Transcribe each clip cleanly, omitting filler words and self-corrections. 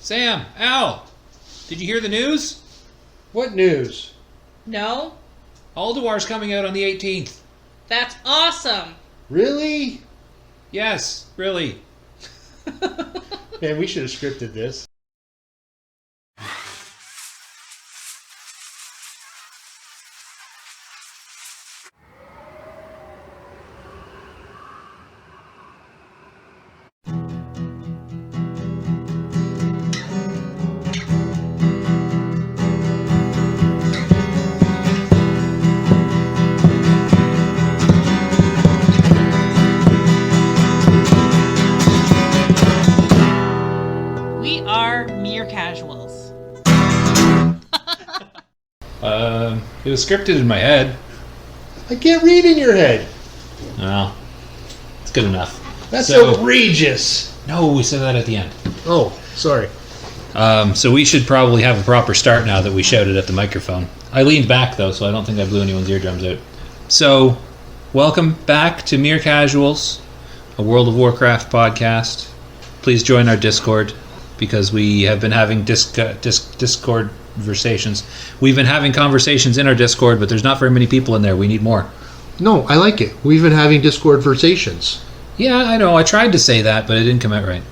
Sam, Al, did you hear the news? What news? No? Ulduar's coming out on the 18th. That's awesome! Really? Yes, really. Man, we should have scripted this. We are mere casuals. It was scripted in my head. I can't read in your head. Well, it's good enough. That's So- outrageous. No, we said that at the end. Oh, sorry. So we should probably have a proper start now that we shouted at the microphone. I leaned back, though, so I don't think I blew anyone's eardrums out. So, welcome back to Mere Casuals, a World of Warcraft podcast. Please join our Discord, because we have been having Discord conversations. We've been having conversations in our Discord, but there's not very many people in there. We need more. No, I like it. We've been having Discord conversations. Yeah, I know. I tried to say that, but it didn't come out right.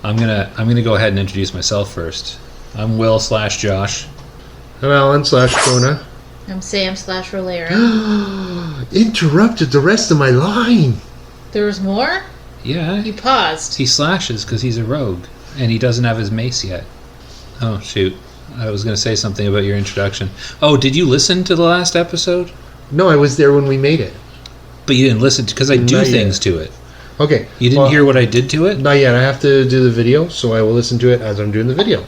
I'm gonna go ahead and introduce myself first. I'm Will/Josh. I'm Alan/Kona. I'm Sam/Rolera. Interrupted the rest of my line. There was more? Yeah, You paused. he slashes because he's a rogue, and he doesn't have his mace yet. Oh shoot! I was gonna say something about your introduction. Oh, did you listen to the last episode? No, I was there when we made it. But you didn't listen because I do Not things yet. to it. Okay. You didn't hear what I did to it? Not yet. I have to do the video, so I will listen to it as I'm doing the video.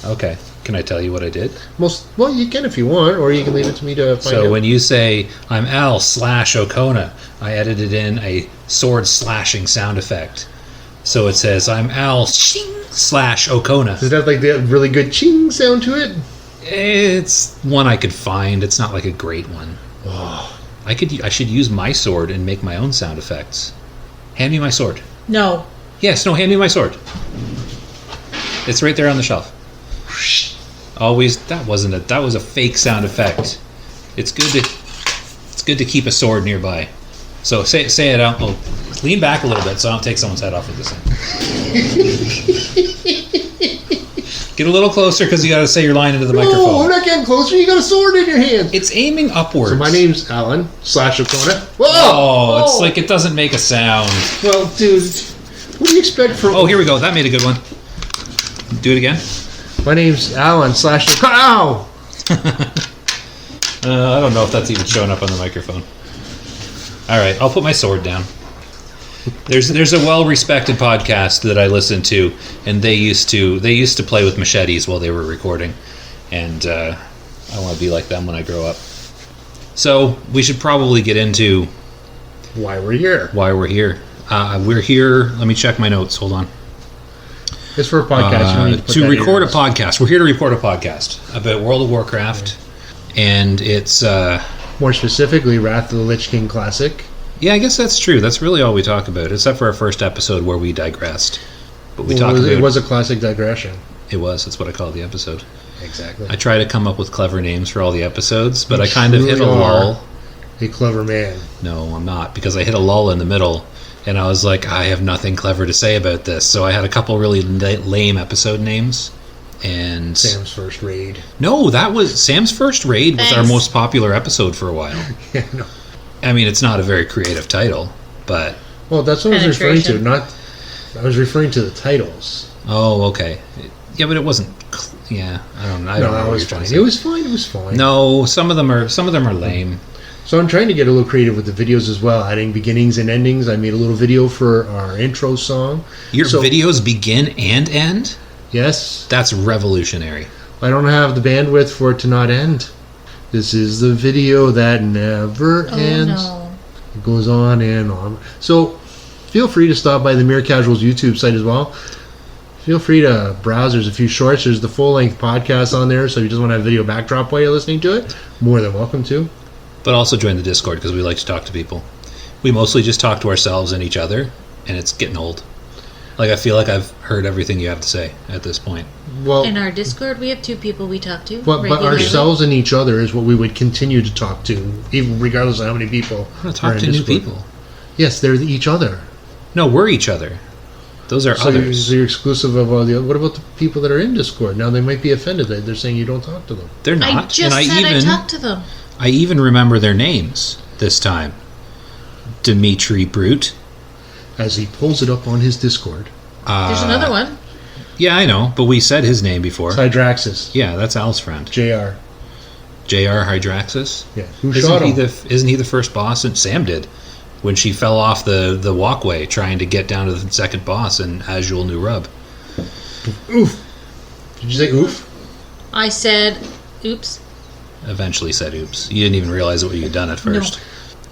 Okay. Can I tell you what I did? Well, you can if you want, or you can leave it to me to find So out. when you say I'm Al/Okona, I edited in a sword slashing sound effect. So it says I'm Al/Okona. Does it have like that really good ching sound to it? It's one I could find. It's not like a great one. Oh. I should use my sword and make my own sound effects. Hand me my sword. No. Yes, no, hand me my sword. It's right there on the shelf. Always, that was a fake sound effect. It's good to keep a sword nearby. So say it out. Oh, lean back a little bit so I don't take someone's head off with this thing. Get a little closer because you got to say your line into the No, I'm microphone. not getting closer. You got a sword in your hand. It's aiming upwards. So my name's Alan/Okona. Whoa! Oh, it's like it doesn't make a sound. Well, dude, what do you expect from... Oh, here we go. That made a good one. Do it again. My name's Alan/Okona. Ow! I don't know if that's even showing up on the microphone. All right, I'll put my sword down. There's a well-respected podcast that I listen to, and they used to play with machetes while they were recording, and I want to be like them when I grow up. So we should probably get into Why we're here. why we're here. We're here. Let me check my notes. Hold on. It's for a podcast. You don't need to put To that in record a yours. podcast. We're here to record a podcast about World of Warcraft, and it's More specifically, Wrath of the Lich King Classic. yeah, I guess that's true. That's really all we talk about, except for our first episode where we digressed. But we talked about It was a classic digression. it was. That's what I call the episode. Exactly. I try to come up with clever names for all the episodes, but You I kind of hit a truly are. lull. A clever man. No, I'm not, because I hit a lull in the middle, and I was like, I have nothing clever to say about this. So I had a couple really lame episode names. And Sam's first raid. no, that was Sam's first raid was our Thanks. most popular episode for a while. Yeah, no. I mean, it's not a very creative title, but Well, that's what I was referring to. Penetration. I was referring to the titles. oh, okay. Yeah, but it wasn't. Yeah, I don't know. I don't know that what was you're trying fine. to say. It was fine. It was fine. No, some of them are lame. So I'm trying to get a little creative with the videos as well, adding beginnings and endings. I made a little video for our intro song. Your So- videos begin and end? Yes, That's revolutionary. I don't have the bandwidth for it to not end. This is the video that never Oh ends. no. It goes on and on. So feel free to stop by the Mere Casuals YouTube site as well. Feel free to browse. There's a few shorts. There's the full-length podcast on there. So if you just want to have video backdrop while you're listening to it, more than welcome to. But also join the Discord because we like to talk to people. We mostly just talk to ourselves and each other, and it's getting old. Like, I feel like I've heard everything you have to say at this point. Well, In our Discord, we have 2 people we talk to. but regularly. ourselves and each other is what we would continue to talk to, even regardless of how many people. I'm going to are talk in to new Discord. people. Yes, they're each other. No, we're each other. Those are So others. you're exclusive of all the. What about the people that are in Discord? Now they might be offended that they're saying you don't talk to them. They're not. I just and said I talked to them. I even remember their names this time. Dimitri Brute. As he pulls it up on his Discord. There's another one. Yeah, I know, but we said his name before. Hydraxis. Yeah, that's Al's friend. JR. J.R. Hydraxis. Yeah. Who shot him? Isn't he the first boss? And Sam did. When she fell off the walkway trying to get down to the second boss in Azul New Rub. Oof. Did you say oof? I said, oops. Eventually said oops. You didn't even realize what you'd done at first.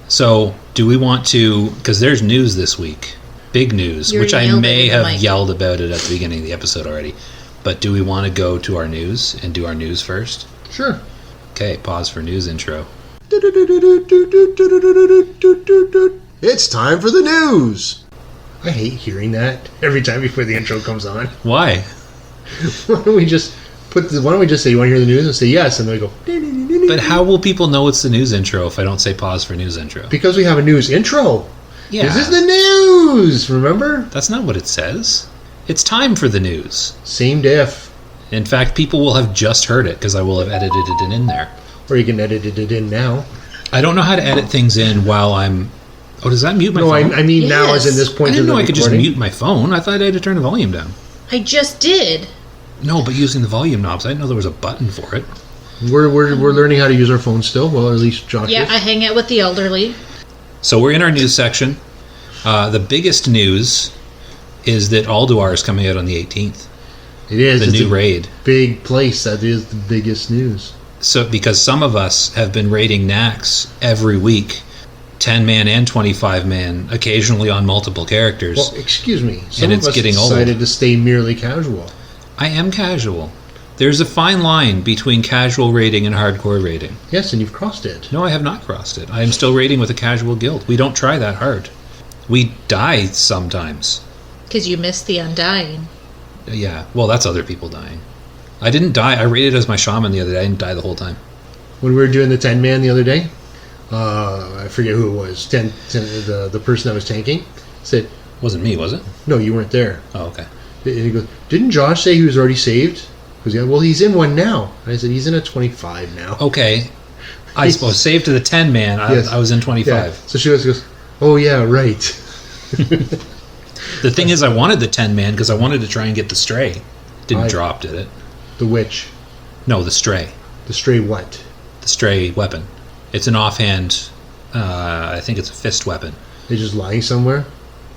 So, do we want to... Because there's news this week. Big news, You which I yelled may it in the have mic. yelled about it at the beginning of the episode already. But do we want to go to our news and do our news first? Sure. Okay, pause for news intro. It's time for the news. I hate hearing that every time before the intro comes on. Why? Why don't we just say you want to hear the news and say yes, and then we go. But how will people know it's the news intro if I don't say pause for news intro? Because we have a news intro. Yeah, This is the news. Remember? that's not what it says. It's time for the news. Same diff. In fact, people will have just heard it because I will have edited it in there. Or you can edit it in now. I don't know how to edit things in while I'm... Oh, does that mute my No, phone? I mean now as in Yes. this I point didn't of the know I could just recording. mute my phone. I thought I had to turn the volume down. I just did. No, but using the volume knobs, I didn't know there was a button for it. We're learning how to use our phones still. Well, at least Josh Yeah, is. I hang out with the elderly. So we're in our news section. The biggest news is that Ulduar is coming out on the 18th. It is. The It's new a raid. big place. That is the biggest news. So because some of us have been raiding Nax every week, 10-man and 25-man, occasionally on multiple characters. Well, excuse me. Some it's of us getting old. decided to stay merely casual. I am casual. There's a fine line between casual raiding and hardcore raiding. Yes, and you've crossed it. No, I have not crossed it. I am still raiding with a casual guild. We don't try that hard. We die sometimes. Because you missed the undying. Yeah, well, that's other people dying. I didn't die. I raided as my shaman the other day. I didn't die the whole time. When we were doing the 10-man the other day, I forget who it was. The person that was tanking said, Wasn't me, was it? "No, you weren't there." Oh, okay. And he goes, "Didn't Josh say he was already saved?" Because yeah, well, he's in one now. And I said, "He's in a 25 now." Okay. I suppose saved to the 10-man. Yes. I was in 25. Yeah. So she goes, "Oh yeah, right." The thing is, I wanted the 10-man because I wanted to try and get the stray. Didn't I- drop, did it? The witch, No, the stray. the stray what? The stray weapon. It's an offhand, I think it's a fist weapon. They're just lying somewhere.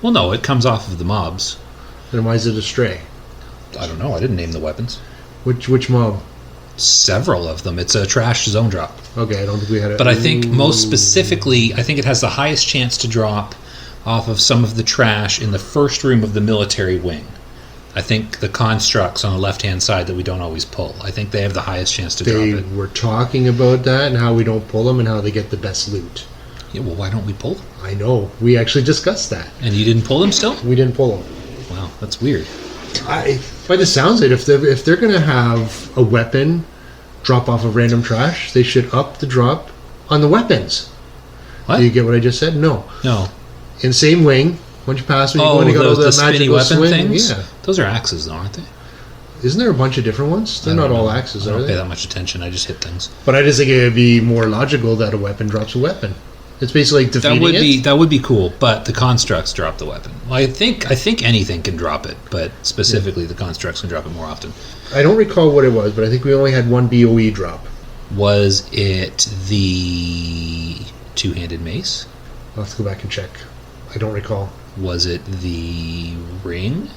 Well, no, it comes off of the mobs. Then why is it a stray? I don't know. I didn't name the weapons. Which mob? Several of them. It's a trash zone drop. Okay, I don't think we had it. But I think most specifically, I think it has the highest chance to drop off of some of the trash in the first room of the military wing. I think the constructs on the left-hand side that we don't always pull. I think they have the highest chance to They drop it. were talking about that and how we don't pull them and how they get the best loot. Yeah, well, why don't we pull them? I know. We actually discussed that. And you didn't pull them still? We didn't pull them. Wow, that's weird. By the sounds of it, if they're going to have a weapon drop off of random trash, they should up the drop on the weapons. What? Do you get what I just said? No. No. In same wing, once you pass when you go Oh, and you got all the the spinny magical weapon swing. things? Yeah. Those are axes, though, aren't they? Isn't there a bunch of different ones? They're I not don't all know. axes, I are don't pay they? that much attention. I just hit things. But I just think it would be more logical that a weapon drops a weapon. It's basically like defeating That would be cool, but the constructs drop the weapon. Well, I think anything can drop it, but specifically the constructs can drop it more often. I don't recall what it was, but I think we only had one BOE drop. Was it the two-handed mace? I'll have to go back and check. I don't recall. Was it the ring?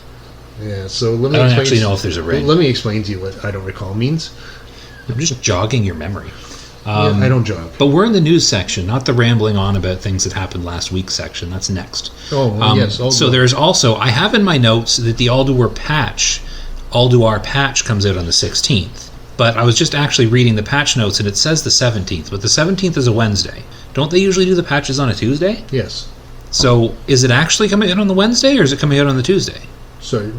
Yeah, so let I me don't explain actually know if there's a ring. Let me explain to you what I don't recall means. I'm just jogging your memory. Yeah, I don't jog. But we're in the news section, not the rambling on about things that happened last week section. That's next. Oh, well, yes. So there's also, I have in my notes that the Ulduar patch comes out on the 16th. But I was just actually reading the patch notes and it says the 17th. But the 17th is a Wednesday. Don't they usually do the patches on a Tuesday? Yes. So is it actually coming out on the Wednesday or is it coming out on the Tuesday? So,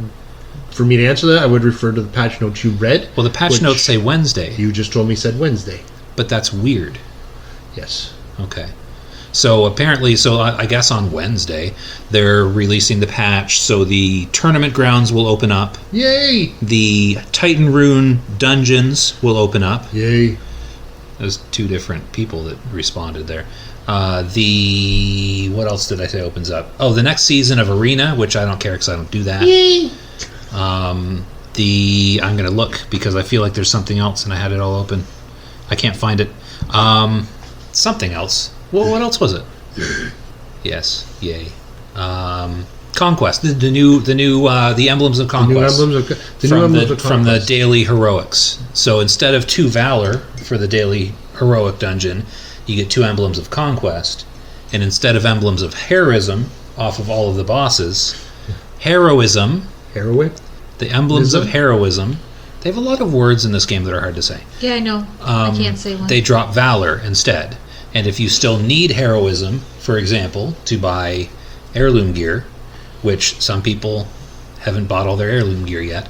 for me to answer that, I would refer to the patch notes you read. Well, the patch which notes say Wednesday, You just told me said Wednesday. but that's weird. Yes. Okay. So apparently, I guess on Wednesday, they're releasing the patch, so the tournament grounds will open up. Yay! The Titan Rune dungeons will open up. Yay. There's two different people that responded there. What else did I say opens up? Oh, the next season of Arena, which I don't care because I don't do that. Yay! I'm going to look because I feel like there's something else and I had it all open. I can't find it. Something else. Well, what else was it? Yes, yay. Conquest, the emblems of conquest. The new emblems of From the conquest. daily heroics. So instead of 2 valor for the daily heroic dungeon, you get 2 emblems of conquest, and instead of emblems of heroism off of all of the bosses, heroism. Heroic? The emblems of Ism? heroism. They have a lot of words in this game that are hard to say. Yeah, I know. I can't say one. They drop valor instead. And if you still need heroism, for example, to buy heirloom gear, which some people haven't bought all their heirloom gear yet.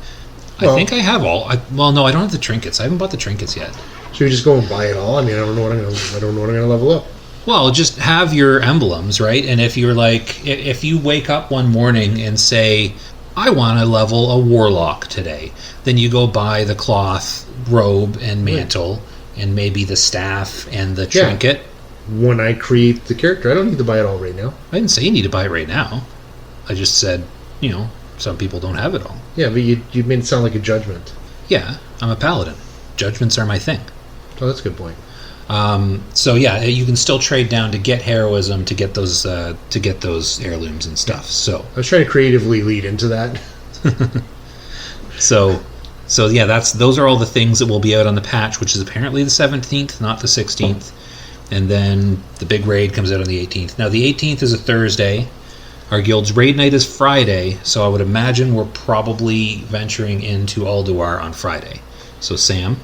I think I have all. No, I don't have the trinkets. I haven't bought the trinkets yet. So you just go and buy it all? I mean, I don't know what I'm gonna level up. Well, just have your emblems, right? And if you're like, if you wake up one morning and say, I want to level a warlock today, then you go buy the cloth robe and mantle and maybe the staff and the trinket. When I create the character, I don't need to buy it all right now. I didn't say you need to buy it right now. I just said, some people don't have it all. Yeah, but you made it sound like a judgment. Yeah, I'm a paladin. Judgments are my thing. Oh, that's a good point. So yeah, you can still trade down to get heroism to get those heirlooms and stuff. So I was trying to creatively lead into that. so yeah, those are all the things that will be out on the patch, which is apparently the 17th, not the 16th. And then the big raid comes out on the 18th. Now the 18th is a Thursday. Our guild's raid night is Friday, so I would imagine we're probably venturing into Ulduar on Friday. So Sam,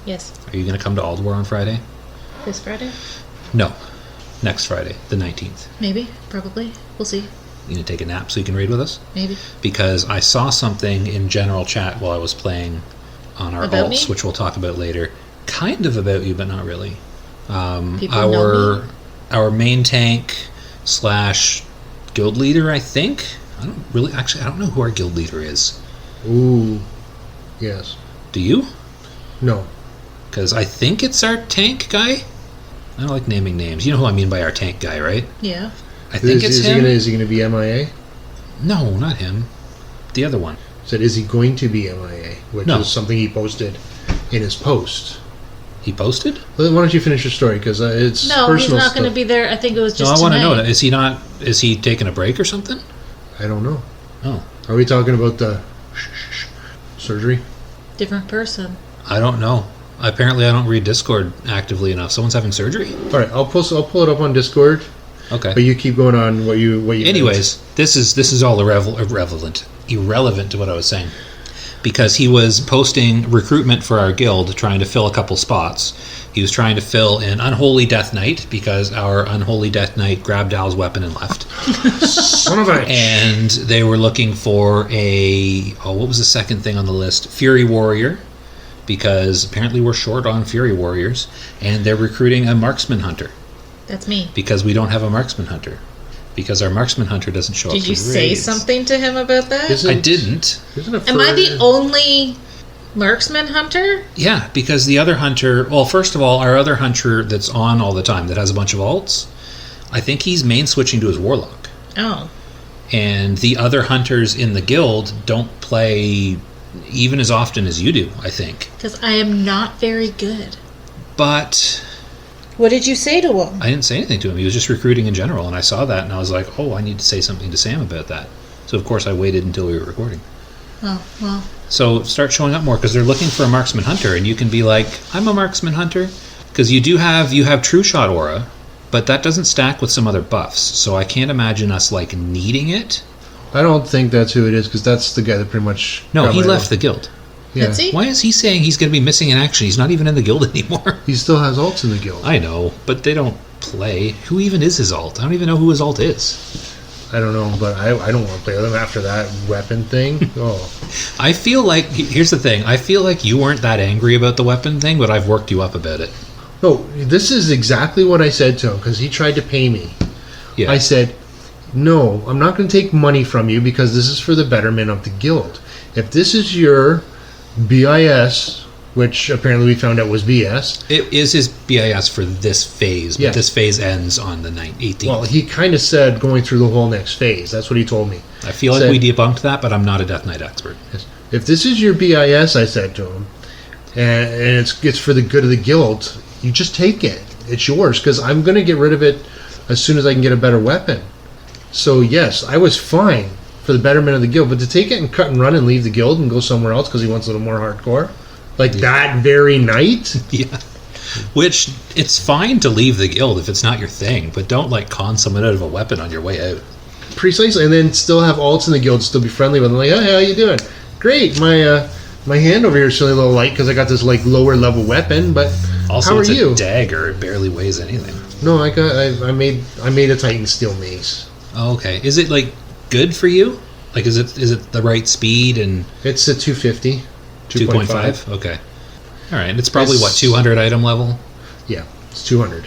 Yes. are you going to come to Ulduar on Friday? This Friday? No, next Friday, the 19th. Maybe. Probably. We'll see. You going to take a nap so you can raid with us? Maybe. Because I saw something in general chat while I was playing on our About alts, me? which we'll talk about later. Kind of about you, but not really. People know me? Our main tank / guild leader, I think. I don't know who our guild leader is. Ooh, yes. Do you? No. Because I think it's our tank guy. I don't like naming names. You know who I mean by our tank guy, right? Yeah. I think it's him. Is he gonna be MIA? No, not him. The other one. Said, is he going to be MIA? Which No. is something he posted in his post. He posted? Why don't you finish your story? Because it's No, personal he's not stuff. going to be there. I think it was just No, I want to know tonight. that. Is he not? Is he taking a break or something? I don't know. Oh, Are we talking about the surgery? Different person. I don't know. Apparently, I don't read Discord actively enough. Someone's having surgery. All right, I'll pull it up on Discord. Okay. But you keep going on what you. Anyways, this is all irrelevant to what I was saying, because he was posting recruitment for our guild, trying to fill a couple spots. He was trying to fill an Unholy Death Knight because our Unholy Death Knight grabbed Al's weapon and left. Son of a. And they were looking for what was the second thing on the list? Fury Warrior, because apparently we're short on Fury Warriors, and they're recruiting a Marksman Hunter That's me. because we don't have a Marksman Hunter, because our Marksman Hunter doesn't show up. Did you to say raids. something to him about that? Isn't- I didn't. Isn't it Am I the only marksman hunter? Yeah, because the other hunter... Well, first of all, our other hunter that's on all the time, that has a bunch of alts, I think he's main switching to his warlock. Oh. And the other hunters in the guild don't play even as often as you do, I think. Because I am not very good. But What did you say to him? I didn't say anything to him. He was just recruiting in general, and I saw that, and I was like, oh, I need to say something to Sam about that. So, of course, I waited until we were recording. Oh, well. So start showing up more, because they're looking for a marksman hunter, and you can be like, I'm a marksman hunter, because you have true shot aura, but that doesn't stack with some other buffs, so I can't imagine us like needing it. I don't think that's who it is, because that's the guy that pretty much. No, got he my- left the guild. Yeah. Let's see. Why is he saying he's going to be missing in action? He's not even in the guild anymore. He still has alts in the guild. I know, but they don't play. Who even is his alt? I don't even know who his alt is. I don't know, but I don't want to play with them after that weapon thing. Oh, I feel like, here's the thing, I feel like you weren't that angry about the weapon thing, but I've worked you up about it. no, this is exactly what I said to him because he tried to pay me. Yeah. I said, no, I'm not going to take money from you because this is for the betterment of the guild. If this is your BIS, which apparently we found out was BS. It is his BIS for this phase, but Yeah. this phase ends on the 18th. Well, he kind of said going through the whole next phase. That's what he told me. I feel like said- we debunked that, but I'm not a Death Knight expert. If this is your BIS, I said to him, and it's for the good of the guild, you just take it. It's yours because I'm going to get rid of it as soon as I can get a better weapon. So yes, I was fine for the betterment of the guild, but to take it and cut and run and leave the guild and go somewhere else because he wants a little more hardcore, like that very night. Yeah. Which, it's fine to leave the guild if it's not your thing, but don't, like, con someone out of a weapon on your way out. Precisely, and then still have alts in the guild, still be friendly with them. Like, hey, how you doing? Great. My hand over here is still a little light because I got this like lower level weapon. But Also, how are it's you? a dagger. It barely weighs anything. No, I made a Titan steel mace. Oh, okay. Is it, like, good for you? Like, is it the right speed and It's a 250, 2.5? Okay. All right. And it's probably, It's- 200 item level? Yeah, it's 200.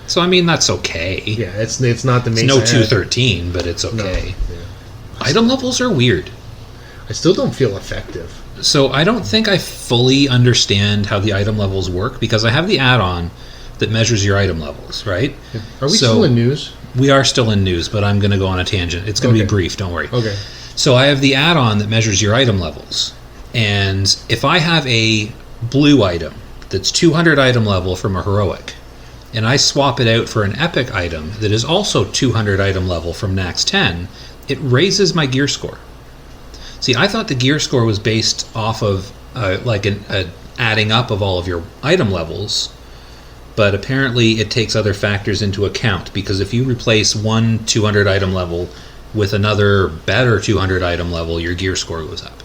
So, I mean, that's okay. Yeah, it's not the mace. It's no I had. 213, but it's No, okay. yeah. Item levels are weird. I still don't feel effective. So I don't think I fully understand how the item levels work because I have the add-on that measures your item levels, right? Are we So- still in news? We are still in news, but I'm going to go on a tangent. It's going to Okay. be brief, don't worry. Okay. So I have the add-on that measures your item levels. And if I have a blue item that's 200 item level from a heroic, and I swap it out for an epic item that is also 200 item level from Nax 10, it raises my gear score. See, I thought the gear score was based off of like an adding up of all of your item levels, but apparently it takes other factors into account because if you replace one 200 item level with another better 200 item level, your gear score goes up.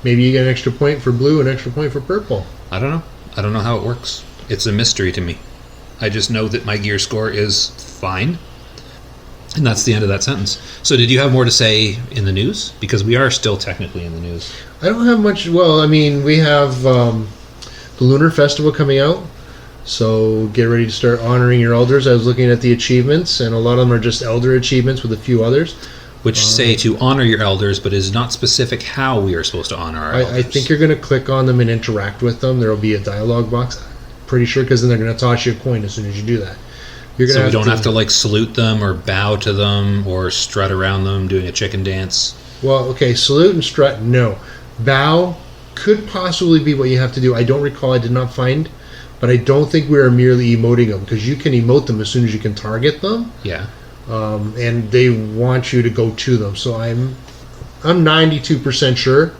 Maybe you get an extra point for blue, an extra point for purple. I don't know. I don't know how it works. It's a mystery to me. I just know that my gear score is fine. And that's the end of that sentence. So did you have more to say in the news? Because we are still technically in the news. I don't have much. Well, I mean, we have the Lunar Festival coming out, so get ready to start honoring your elders. I was looking at the achievements, and a lot of them are just elder achievements with a few others. Which say to honor your elders, but is not specific how we are supposed to honor our elders. I think you're going to click on them and interact with them. There will be a dialogue box, pretty sure, because then they're going to toss you a coin as soon as you do that. You're So gonna we don't have to like salute them or bow to them or strut around them doing a chicken dance. Well, okay, salute and strut, no. Bow could possibly be what you have to do. I don't recall, I did not find, but I don't think we are merely emoting them, because you can emote them as soon as you can target them, Yeah. and they want you to go to them. So I'm 92% sure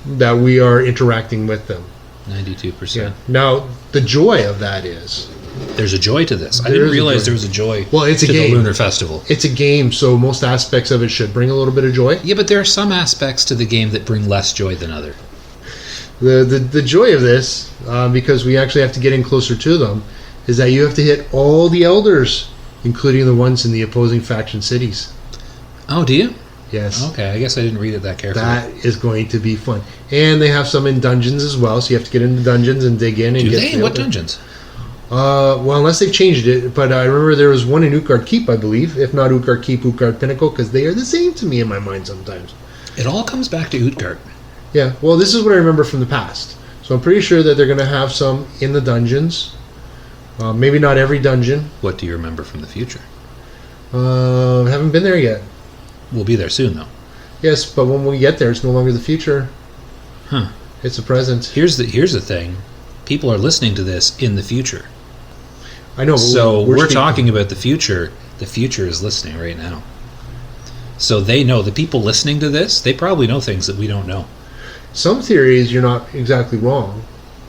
that we are interacting with them. 92%. Now, the joy of that is, There's a joy to this. I There didn't is a realize joy. there was a joy Well, it's a to game. the Lunar Festival. it's a game, so most aspects of it should bring a little bit of joy. Yeah, but there are some aspects to the game that bring less joy than other. The joy of this, because we actually have to get in closer to them, is that you have to hit all the elders, including the ones in the opposing faction cities. Oh, do you? Yes. Okay, I guess I didn't read it that carefully. That is going to be fun. And they have some in dungeons as well, so you have to get into dungeons and dig in and Do get they? the What elder. dungeons? Well, unless they've changed it, but I remember there was one in Utgard Keep, I believe. If not Utgard Keep, Utgard Pinnacle, because they are the same to me in my mind sometimes. It all comes back to Utgard. Yeah, well, this is what I remember from the past. So I'm pretty sure that they're going to have some in the dungeons. Maybe not every dungeon. What do you remember from the future? Haven't been there yet. We'll be there soon, though. Yes, but when we get there, it's no longer the future. Huh. It's the present. Here's the thing. People are listening to this in the future. I know. But So we're speaking- talking about the future. The future is listening right now. So they know, the people listening to this, they probably know things that we don't know. Some theories, you're not exactly wrong.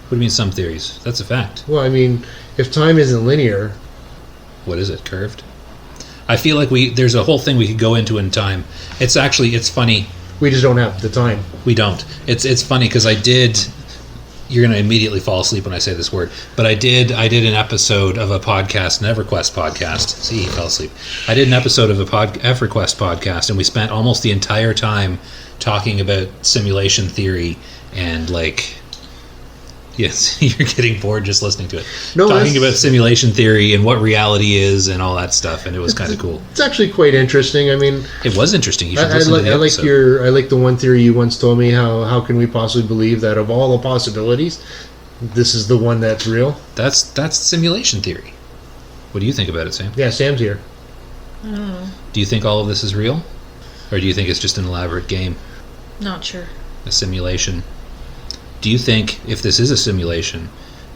What do you mean some theories? That's a fact. Well, I mean, if time isn't linear, What is it, curved? I feel like there's a whole thing we could go into in time. It's funny. we just don't have the time. We don't. It's funny because I did you're going to immediately fall asleep when I say this word. But I did an episode of a podcast, an EverQuest podcast. See, he fell asleep. I did an episode of a EverQuest podcast, and we spent almost the entire time talking about simulation theory and like. Yes, you're getting bored just listening to it. No, talking about simulation theory and what reality is and all that stuff, and it was kind of cool. It's actually quite interesting. I mean, it was interesting. You should listen to the episode. I like the one theory you once told me. How can we possibly believe that of all the possibilities, this is the one that's real? That's simulation theory. What do you think about it, Sam? Yeah, Sam's here. Oh, Do you think all of this is real, or do you think it's just an elaborate game, not sure. a simulation? Do you think, if this is a simulation,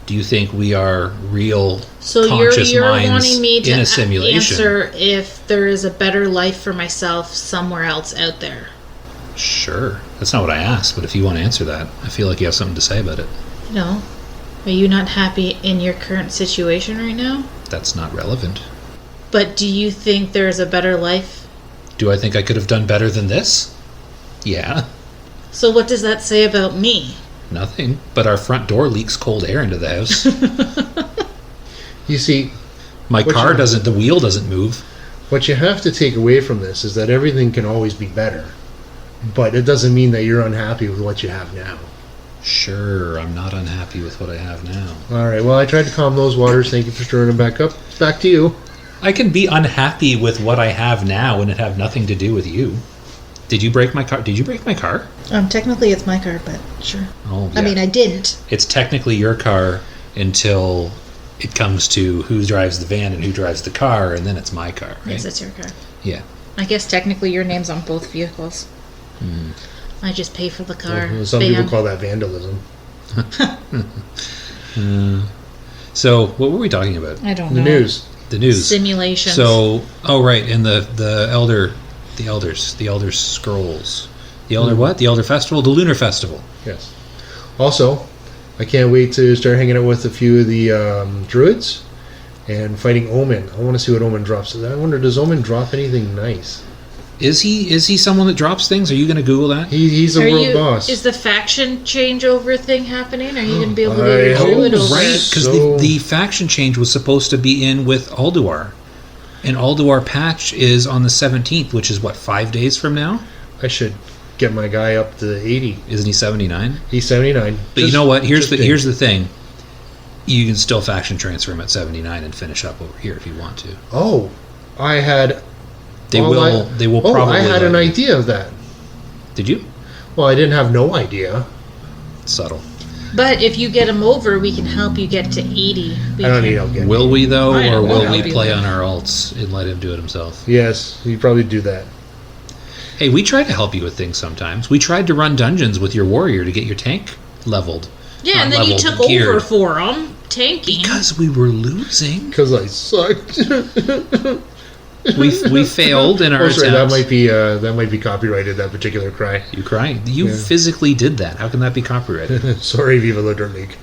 do you think we are real So conscious you're minds wanting me to in a simulation? answer if there is a better life for myself somewhere else out there. Sure. That's not what I asked, but if you want to answer that, I feel like you have something to say about it. No. Are you not happy in your current situation right now? That's not relevant. But do you think there is a better life? Do I think I could have done better than this? Yeah. So what does that say about me? Nothing. But our front door leaks cold air into the house. You see, My What car you- doesn't, the wheel doesn't move. what you have to take away from this is that everything can always be better, but it doesn't mean that you're unhappy with what you have now. Sure, I'm not unhappy with what I have now. All right. Well, I tried to calm those waters. Thank you for stirring them back up. Back to you. I can be unhappy with what I have now and it have nothing to do with you. Did you break my car? Did you break my car? Technically it's my car, but sure. Oh, yeah. I mean, I didn't. It's technically your car until it comes to who drives the van and who drives the car, and then it's my car, right? Yes, it's your car. Yeah. I guess technically your name's on both vehicles. I just pay for the car. Some people call that vandalism. So, what were we talking about? I don't The know. news. The news. Simulations. So, oh right, and the Elder Scrolls. The Elder what? The Elder Festival? The Lunar Festival. Yes. Also, I can't wait to start hanging out with a few of the druids and fighting Omen. I want to see what Omen drops. I wonder, does Omen drop anything nice? Is he someone that drops things? Are you going to Google that? He's a world boss. Is the faction changeover thing happening? Are you going to be able to I do hope druid over? Right, because So- the faction change was supposed to be in with Ulduar. And Ulduar patch is on the 17th, which is what, 5 days from now? I should get my guy up to 80. Isn't he 79? He's 79. But you know what? Here's just the thing. You can still faction transfer him at 79 and finish up over here if you want to. Oh, I had. They all will. They will Oh, probably. I had an let you. idea of that. Did you? Well, I didn't have no idea. Subtle. But if you get him over, we can help you get to 80. I don't need help getting. Will we though, I or don't will know. we play on our alts and let him do it himself? Yes, you probably do that. Hey, we try to help you with things sometimes. We tried to run dungeons with your warrior to get your tank leveled. Yeah, Not and then you leveled, took geared. over for him, tanking. Because we were losing. Because I sucked. We failed in our Oh, sorry, attempts. that might be copyrighted. That particular cry. You cried. You Yeah. physically did that. How can that be copyrighted? Sorry, Viva la Dirt League.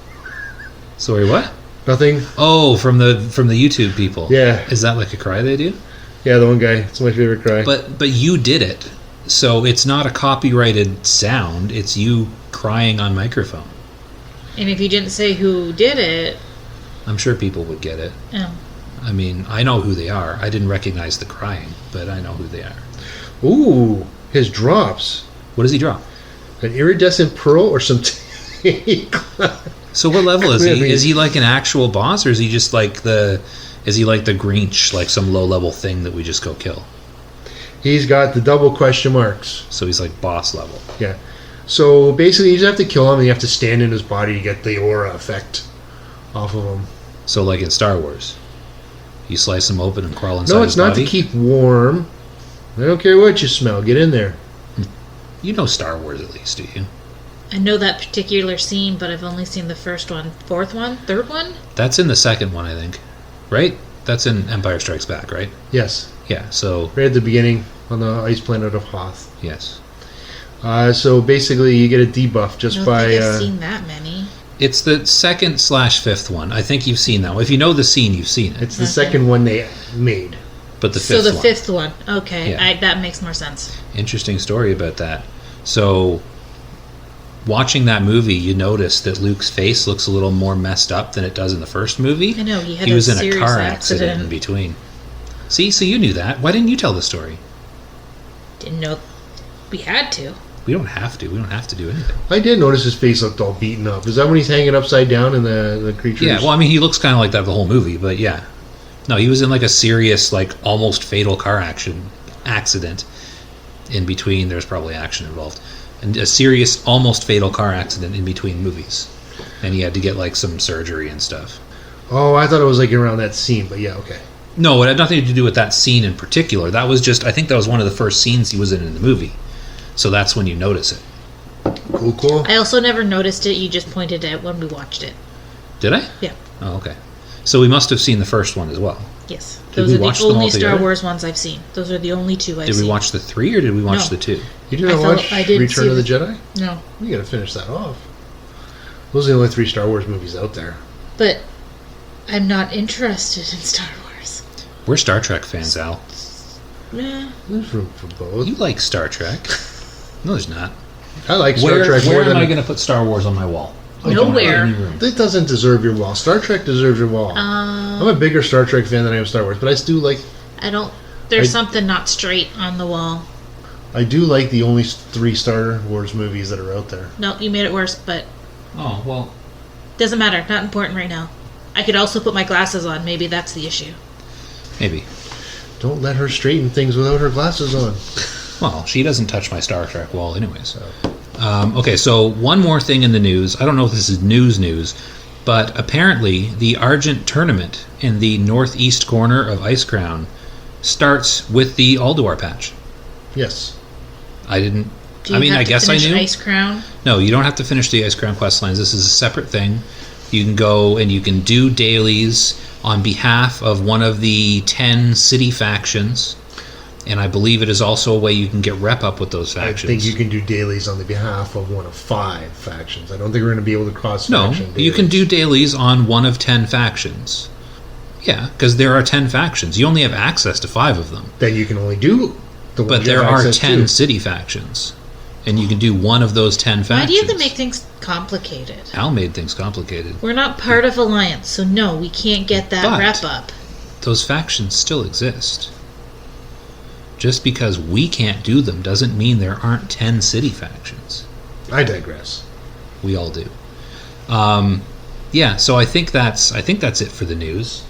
Sorry, what? Nothing. Oh, from the YouTube people. Yeah. Is that like a cry they do? Yeah, the one guy. It's my favorite cry. But you did it. So it's not a copyrighted sound. It's you crying on microphone. And if you didn't say who did it, I'm sure people would get it. oh, I mean, I know who they are. I didn't recognize the crying, but I know who they are. Ooh, his drops. What does he drop? An iridescent pearl or some So what level is Really? he? Is he like an actual boss, or is he just like is he like the Grinch, like some low level thing that we just go kill? He's got the double question marks. So he's like boss level. Yeah. So basically, you just have to kill him and you have to stand in his body to get the aura effect off of him. So like in Star Wars, you slice him open and crawl inside No, his it's not body? to keep warm. I don't care what you smell. Get in there. You know Star Wars at least, do you? I know that particular scene, but I've only seen the first one. Fourth one? Third one? That's in the second one, I think. Right? That's in Empire Strikes Back, right? Yes. Yeah, so Right at the beginning on the ice planet of Hoth. yes. So basically, you get a debuff just I don't by. think I've seen that many. It's the second/fifth one. I think you've seen that one. If you know the scene, you've seen it. It's the Okay. second one they made. But the So fifth the one. fifth one. Okay, Yeah. that makes more sense. Interesting story about that. So watching that movie, you notice that Luke's face looks a little more messed up than it does in the first movie. I know, he was in a serious car accident in between. See, so you knew that. Why didn't you tell the story? Didn't know we had to. We don't have to. We don't have to do anything. I did notice his face looked all beaten up. Is that when he's hanging upside down in the creature? Yeah, well, I mean, he looks kind of like that the whole movie, but yeah. No, he was in like a serious, like almost fatal car accident. In between, there's probably action involved. And a serious, almost fatal car accident in between movies. And he had to get like some surgery and stuff. Oh, I thought it was like around that scene, but yeah, okay. No, it had nothing to do with that scene in particular. That was just, I think that was one of the first scenes he was in the movie. So that's when you notice it. Cool. I also never noticed it. You just pointed out when we watched it. Did I? Yeah. Oh, okay. So we must have seen the first one as well. Yes. Did Those we are watch the them only all Star together? Wars ones I've seen. Those are the only two I've seen. Did we watch the 3 or did we watch No. the 2? You didn't watch I didn't Return see of the the- Jedi? No. You gotta finish that off. Those are the only 3 Star Wars movies out there. But I'm not interested in Star Wars. We're Star Trek fans, Al. Eh. There's room for both. You like Star Trek. No, there's not. I like Star Where Trek more am than... I going to put Star Wars on my wall? I don't have Nowhere. any room. It doesn't deserve your wall. Star Trek deserves your wall. I'm a bigger Star Trek fan than I am Star Wars, but I do like... I don't... There's I- something not straight on the wall. I do like the only 3 Star Wars movies that are out there. No, you made it worse, but Oh, well, doesn't matter. Not important right now. I could also put my glasses on. Maybe that's the issue. maybe. Don't let her straighten things without her glasses on. Well, she doesn't touch my Star Trek wall anyways. Okay, so one more thing in the news. I don't know if this is news, but apparently the Argent tournament in the northeast corner of Ice Crown starts with the Ulduar patch. Yes. I didn't... Do you I mean, have I to guess I finish knew. Ice Crown? No, you don't have to finish the Ice Crown quest lines. This is a separate thing. You can go and you can do dailies on behalf of one of the 10 city factions. And I believe it is also a way you can get rep up with those factions. I think you can do dailies on the behalf of one of 5 factions. I don't think we're going to be able to cross No, faction you can do dailies. dailies on one of 10 factions. Yeah, because there are 10 factions. You only have access to 5 of them. Then you can only do the ones But you there have are access 10 to. city factions. And you can do one of those 10 factions. Why do you have to make things complicated? Al made things complicated. We're not part of Alliance, so no, we can't get that But- wrap up. Those factions still exist. Just because we can't do them doesn't mean there aren't 10 city factions. I digress. We all do. Yeah, so I think that's it for the news.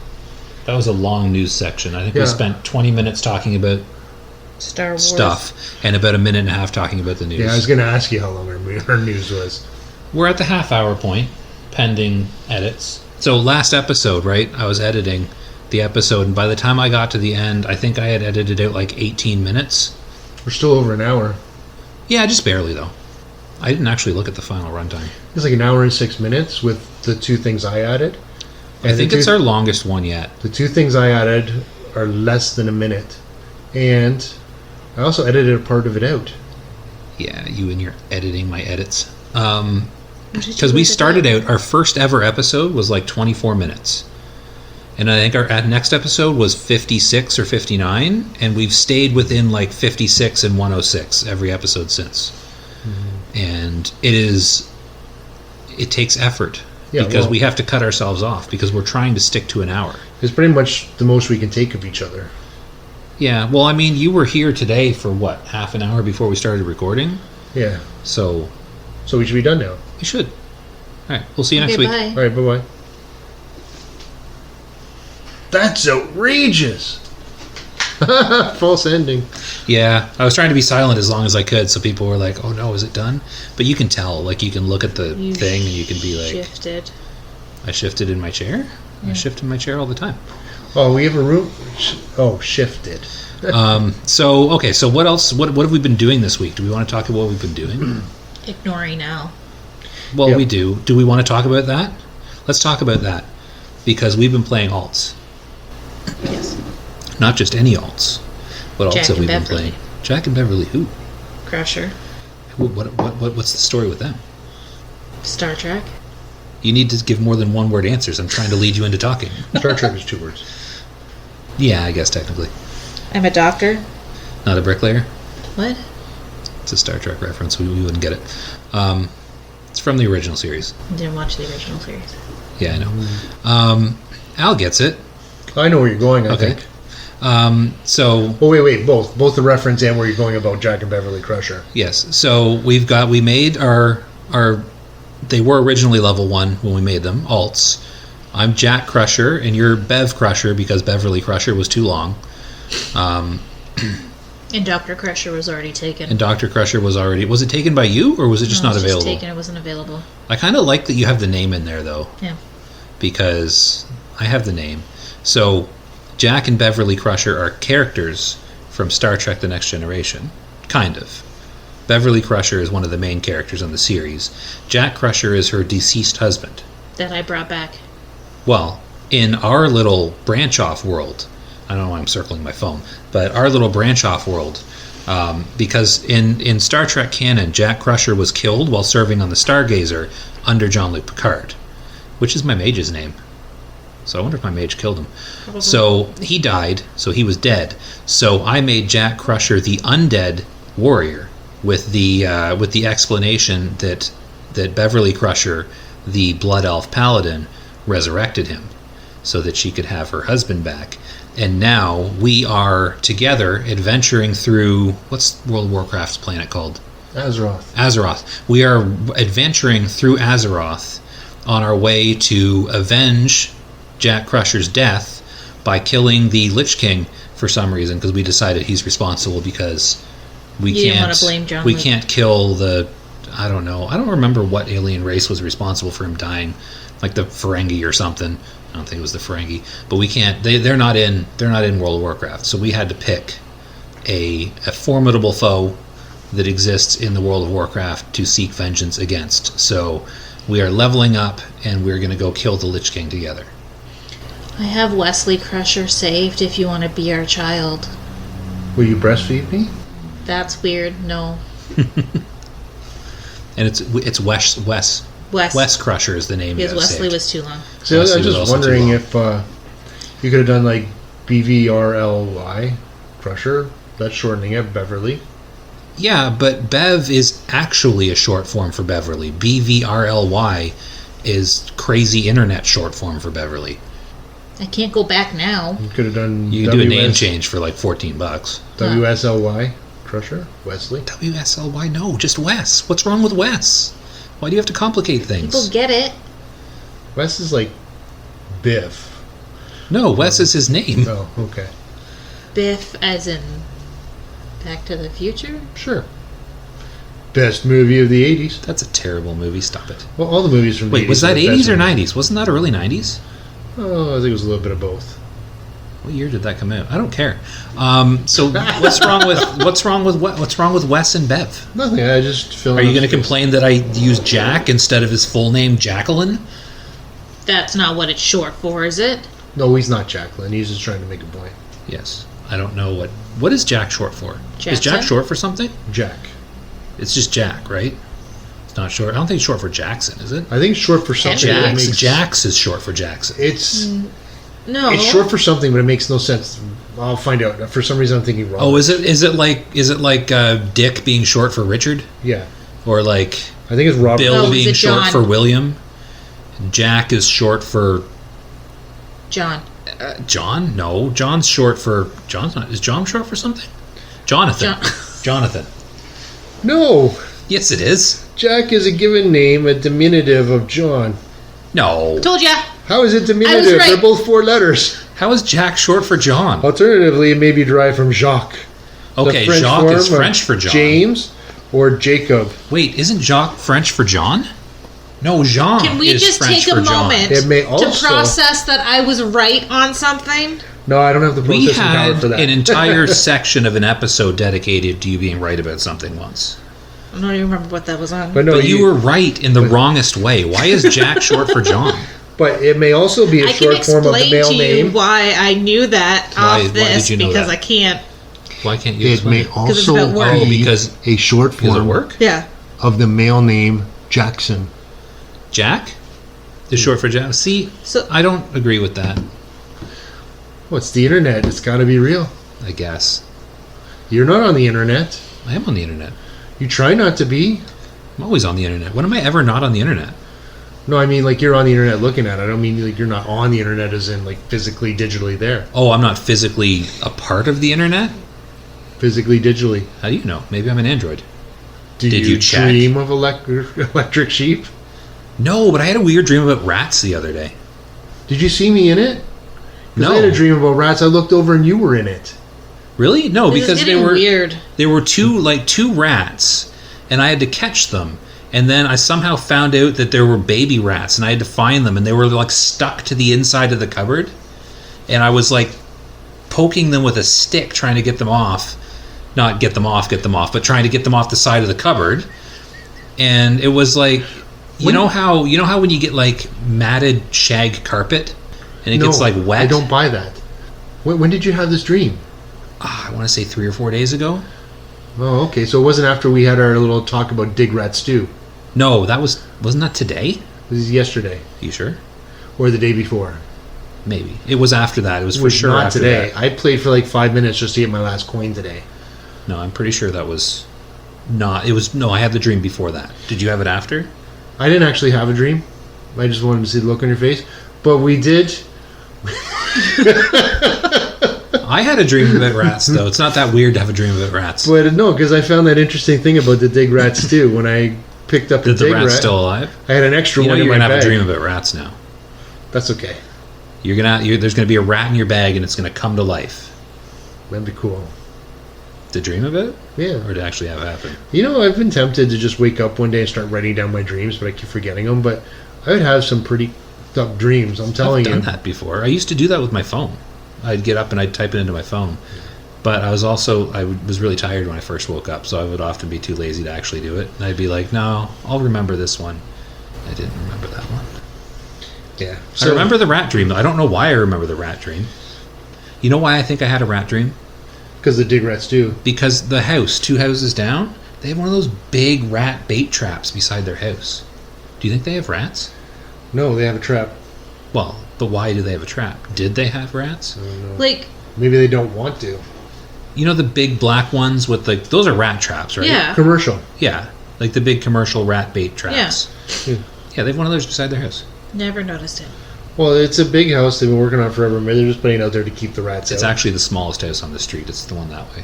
That was a long news section. I think we Yeah. spent 20 minutes talking about Star Wars. stuff and about a minute and a half talking about the news. Yeah, I was going to ask you how long our news was. We're at the half-hour point, pending edits. So last episode, right, I was editing the episode, and by the time I got to the end, I think I had edited out like 18 minutes. We're still over an hour. Yeah, just barely, though. I didn't actually look at the final runtime. It's like an hour and 6 minutes with the 2 things I added. I think it's our longest one yet. The 2 things I added are less than a minute. And I also edited a part of it out. Yeah, you and your editing my edits. What did you Because we edit started out? out, our first ever episode was like 24 minutes. And I think our next episode was 56 or 59, and we've stayed within like 56 and 106 every episode since. And it takes effort. Yeah, because well- we have to cut ourselves off because we're trying to stick to an hour. It's pretty much the most we can take of each other. Yeah, well, I mean, you were here today for what, half an hour before we started recording? Yeah. So So we should be done now. we should. All right, we'll see you next Okay, week. bye. All right, bye-bye. That's outrageous. False ending. Yeah, I was trying to be silent as long as I could, so people were like, "Oh no, is it done?" But you can tell, like you can look at the You thing and you can be like, shifted. "I shifted in my chair. I shift in my chair all the time." Oh, we have a room. Oh, shifted. So okay, so what else? What have we been doing this week? Do we want to talk about what we've been doing? Ignoring Al. Well, Yep. we do. Do we want to talk about that? Let's talk about that because we've been playing alts, Yes. not just any alts. What Jack alts have we and been Beverly. playing? Jack and Beverly. Who? Crusher. What's the story with them? Star Trek. You need to give more than one word answers. I'm trying to lead you into talking. Star Trek is 2 words. Yeah, I guess technically. I'm a doctor. Not a bricklayer. What? It's a Star Trek reference. We wouldn't get it. from the original series. Didn't watch the original series. Yeah, I know. Al gets it. I know where you're going, I Okay. think. So Oh, wait. Both the reference and where you're going about Jack and Beverly Crusher. yes, so we made our they were originally level 1 when we made them alts. I'm Jack Crusher and you're Bev Crusher because Beverly Crusher was too long. And Dr. Crusher was already taken. And Dr. Crusher was it taken by you or was it just No, not it was available? Just taken. It wasn't available. I kind of like that you have the name in there though. Yeah. Because I have the name. So Jack and Beverly Crusher are characters from Star Trek The Next Generation. Kind of. Beverly Crusher is one of the main characters in the series. Jack Crusher is her deceased husband. That I brought back. Well, in our little branch-off world, I don't know why I'm circling my phone, but our little branch-off world, because in Star Trek canon, Jack Crusher was killed while serving on the Stargazer under Jean-Luc Picard, which is my mage's name. So I wonder if my mage killed him. Probably. So he died, so he was dead. So I made Jack Crusher the undead warrior with the explanation that Beverly Crusher, the Blood Elf Paladin, resurrected him so that she could have her husband back. And now we are together adventuring through, what's World of Warcraft's planet called? Azeroth. We are adventuring through Azeroth on our way to avenge Jack Crusher's death by killing the Lich King for some reason, because we decided he's responsible because we You didn't want to blame John we Luke. can't kill the, I don't know, I don't remember what alien race was responsible for him dying, like the Ferengi or something. I don't think it was the Ferengi, but we can't. They're not in World of Warcraft, so we had to pick a formidable foe that exists in the World of Warcraft to seek vengeance against. So we are leveling up, and we're going to go kill the Lich King together. I have Wesley Crusher saved if you want to be our child. Will you breastfeed me? That's weird. No. And it's Wes Crusher is the name. Because you have Wesley saved. was too long. So I was Wesley was just also too wondering long. if you could have done like BVRLY Crusher. That's shortening it, Beverly. Yeah, but Bev is actually a short form for Beverly. BVRLY is crazy internet short form for Beverly. I can't go back now. You could have done You can do a name change for like $14. WSLY Crusher. Wesley. WSLY? No, just Wes. What's wrong with Wes? Why do you have to complicate things? People get it. Wes is like Biff. No, Wes is his name. Oh, okay. Biff as in Back to the Future? Sure. Best movie of the 80s. That's a terrible movie. Stop it. Well, all the movies from the 80s. Wait, was that are the 80s best or movies. 90s? Wasn't that early 90s? Oh, I think it was a little bit of both. What year did that come out? I don't care. So what's wrong with Wes and Bev? Nothing. I just feel. Are you going to complain that I used Jack instead of his full name, Jacqueline? That's not what it's short for, is it? No, he's not Jacqueline. He's just trying to make a point. Yes. I don't know what is Jack short for? Is Jackson? Jack short for something? Jack. It's just Jack, right? It's not short. I don't think it's short for Jackson, is it? I think it's short for something. that Jax. makes, Jax is short for Jackson. It's No. it's short for something, but it makes no sense. I'll find out. For some reason, I'm thinking wrong. Oh, is it like Dick being short for Richard, Yeah, or like I think it's Robert. Bill Oh, is being it short John? for William? Jack is short for John. John. No, John's short for John's not. Is John short for something? Jonathan. Jonathan. No, Yes, it is. Jack is a given name, a diminutive of John. No. Told ya. How is it diminutive? right. They're both four letters. How is Jack short for John? Alternatively, it may be derived from Jacques. Okay, the French Jacques form is of French for John. James or Jacob. Wait, isn't Jacques French for John? No, Jean Can we is just French take a for John. moment It may to also- process that I was right on something? No, I don't have the We processing power had for that. an entire section of an episode dedicated to you being right about something once. I don't even remember what that was on. but no, But you were right in the wrongest way. Why is Jack short for John? But it may also be a I can short form of the explain male to you name. why I knew that Why off this did you know because that? I can't. Why can't you It explain may it? it's also about work. Oh, be because a short does it form work? Yeah. of the male name Jackson. Jack is short for Jack. See, So I don't agree with that. What's the internet? It's got to be real. I guess You're not on the internet. I am on the internet. You try not to be. I'm always on the internet. When am I ever not on the internet? No, I mean like you're on the internet looking at it. I don't mean like you're not on the internet as in like physically, digitally there. Oh, I'm not physically a part of the internet? Physically, digitally. How do you know? Maybe I'm an android. Did you check? dream of electric sheep? No, but I had a weird dream about rats the other day. Did you see me in it? 'Cause No. I had a dream about rats. I looked over and you were in it. Really? No, This is because getting weird. there were two rats, and I had to catch them. And then I somehow found out that there were baby rats, and I had to find them, and they were like stuck to the inside of the cupboard. And I was like poking them with a stick, trying to get them off. Not get them off, but trying to get them off the side of the cupboard. And it was like, you know how when you get like matted shag carpet, and it gets like wet. I don't buy that. When did you have this dream? I want to say 3 or 4 days ago. Oh, okay. So it wasn't after we had our little talk about dig rat stew. No, wasn't that today? This is yesterday You sure? or the day before. Maybe it was after that. It was It for was sure not after today. that. I played for like 5 minutes just to get my last coin today. No, I'm pretty sure that was not. It was no. I had the dream before that. Did you have it after? I didn't actually have a dream. I just wanted to see the look on your face. But we did. I had a dream about rats, though. It's not that weird to have a dream about rats. But no, because I found that interesting thing about the dig rat stew. When I picked up a Did the dig rat rat, still alive? I had an extra You know one in you're my gonna have bag. a dream about rats now. That's okay. There's gonna be a rat in your bag, and it's gonna come to life. That'd be cool. To dream about, Yeah. or to actually have happen. You know, I've been tempted to just wake up one day and start writing down my dreams, but I keep forgetting them. But I would have some pretty up dreams. I'm telling I've you. done that before. I used to do that with my phone. I'd get up and I'd type it into my phone. But I was was really tired when I first woke up, so I would often be too lazy to actually do it. And I'd be like, no, I'll remember this one. I didn't remember that one. Yeah. I remember the rat dream. I don't know why I remember the rat dream. You know why I think I had a rat dream? Because the dig rats do. Because the house, 2 houses down, they have one of those big rat bait traps beside their house. Do you think they have rats? No, they have a trap. Well, but why do they have a trap? Did they have rats? I don't know. Like, Maybe they don't want to. You know the big black ones with those are rat traps, right? yeah. Commercial. Yeah, like the big commercial rat bait traps. Yeah. Yeah, they have one of those beside their house. Never noticed it. Well, it's a big house they've been working on forever. Maybe they're just putting it out there to keep the rats It's out. actually the smallest house on the street. It's the one that way.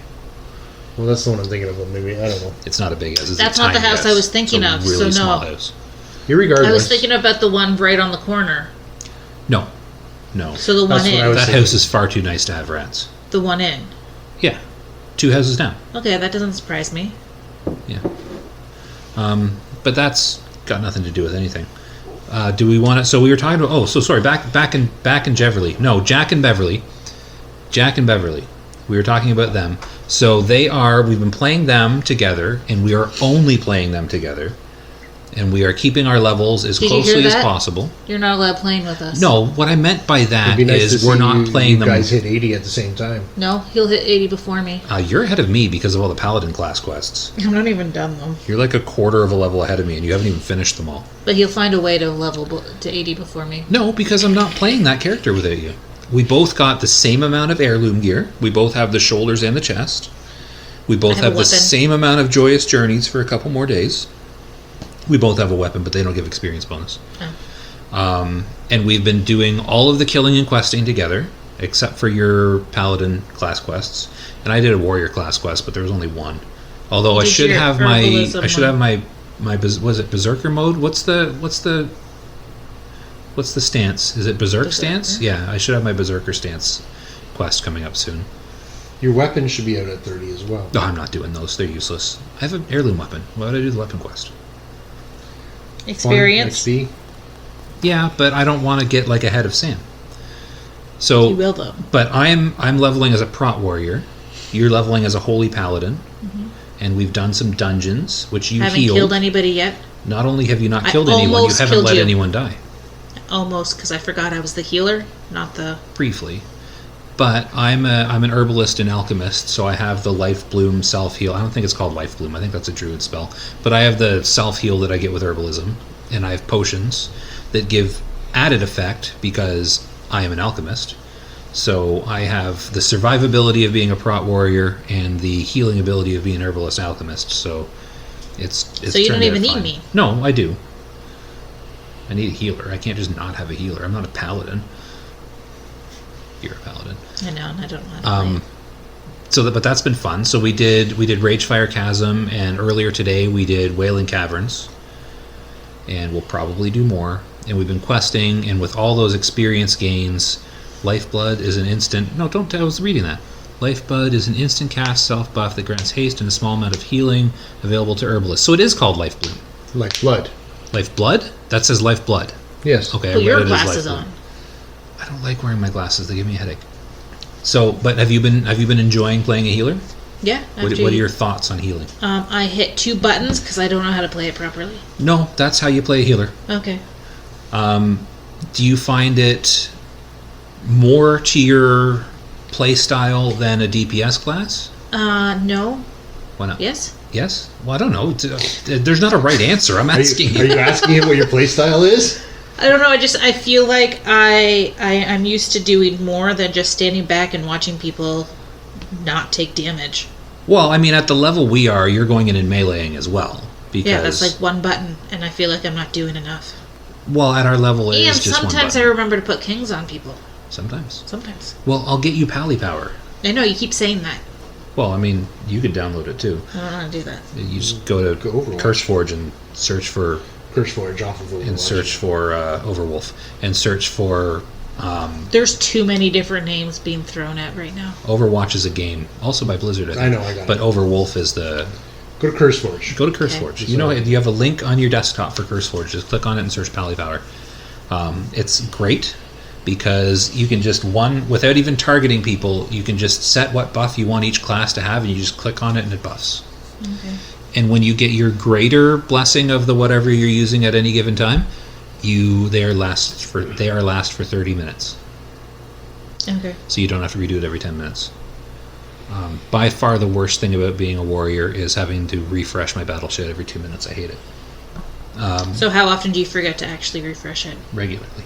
Well, that's the one I'm thinking about. Maybe. I don't know. It's not a big house. It's That's a not the tiny house I was thinking It's a of, really so no. small house. Irregardless. I was thinking about the one right on the corner. No. So the one That's what I in. was That thinking. house is far too nice to have rats. The one in. Yeah. 2 houses down. Okay, that doesn't surprise me. Yeah. But that's got nothing to do with anything. Do we want to? So we were talking about. Oh, so sorry. Back in Jeverly. No, Jack and Beverly. Jack and Beverly. We were talking about them. So they are. We've been playing them together, and we are only playing them together, and we are keeping our levels as Did you hear closely as that? possible. You're not allowed playing with us. No, what I meant by that It'd be nice is to we're see not playing you them. guys hit 80 at the same time. No, he'll hit 80 before me. You're ahead of me because of all the Paladin class quests. I'm not even done them. You're like a quarter of a level ahead of me, and you haven't even finished them all. But he'll find a way to level to 80 before me. No, because I'm not playing that character without you. We both got the same amount of heirloom gear. We both have the shoulders and the chest. We both have have a the weapon. same amount of joyous journeys for a couple more days. We both have a weapon, but they don't give experience bonus. Oh. And we've been doing all of the killing and questing together, except for your paladin class quests. And I did a warrior class quest, but there was only one. Although I Did should your have herbalism my was it berserker mode? What's the stance? Is it berserk stance? Berserker? Yeah, I should have my berserker stance quest coming up soon. Your weapon should be out at 30 as well. No, I'm not doing those. They're useless. I have an heirloom weapon. Why would I do the weapon quest? Experience. Fun, XP. Yeah, but I don't want to get like ahead of Sam. So You will, though. But I'm leveling as a prot warrior. You're leveling as a holy paladin. And we've done some dungeons, which you Haven't healed. killed anybody yet. Not only have you not I killed anyone, you almost haven't killed let you. anyone die. Almost, because I forgot I was the healer, not the... Briefly. But I'm an herbalist and alchemist, so I have the life bloom self heal. I don't think it's called life bloom. I think that's a druid spell. But I have the self heal that I get with herbalism, and I have potions that give added effect because I am an alchemist. So I have the survivability of being a prot warrior and the healing ability of being an herbalist alchemist. So It's So you don't turned out even need fine. me. No, I do. I need a healer. I can't just not have a healer. I'm not a paladin. You're a paladin. I know, and I don't know how to play. But that's been fun. So we did Ragefire Chasm, and earlier today we did Wailing Caverns, and we'll probably do more. And we've been questing, and with all those experience gains, Lifeblood is an instant. No, don't. I was reading that. Lifeblood is an instant cast self buff that grants haste and a small amount of healing available to herbalists. So it is called Lifeblood. Like blood. Lifeblood? That says Lifeblood. Yes. Okay. Put I your read it as glasses Lifeblood. on. I don't like wearing my glasses. They give me a headache. So, but have you been enjoying playing a healer? Yeah. What are your thoughts on healing? I hit 2 buttons because I don't know how to play it properly. No, that's how you play a healer. Okay. Do you find it more to your play style than a DPS class? No. Why not? Yes? Yes? Well, I don't know. There's not a right answer. I'm asking Are you asking him what your playstyle is? I don't know. I feel like I'm used to doing more than just standing back and watching people not take damage. Well, I mean, at the level we are, you're going in and meleeing as well. Because, Yeah, that's like 1 button, and I feel like I'm not doing enough. well, at our level, it And is just one sometimes I button. remember to put kings on people. Sometimes. Sometimes. Well, I'll get you Pally Power. I know, you keep saying that. Well, I mean, you could download it too. I don't know how to do that. You just go to Go Overwatch. Curseforge and search for Curseforge off of Overwatch. Overwolf and search for There's too many different names being thrown at right now. Overwatch is a game, also by Blizzard. I think. I know, I got But it. Overwolf is the. Go to Curseforge. Go to Curseforge. Okay. You know, you have a link on your desktop for Curseforge. Just click on it and search Pally Power. It's great because you can just without even targeting people, you can just set what buff you want each class to have, and you just click on it and it buffs. Okay. And when you get your greater blessing of the whatever you're using at any given time, they are last for 30 minutes. Okay. So you don't have to redo it every 10 minutes. By far the worst thing about being a warrior is having to refresh my battle shed every 2 minutes. I hate it. So how often do you forget to actually refresh it? Regularly.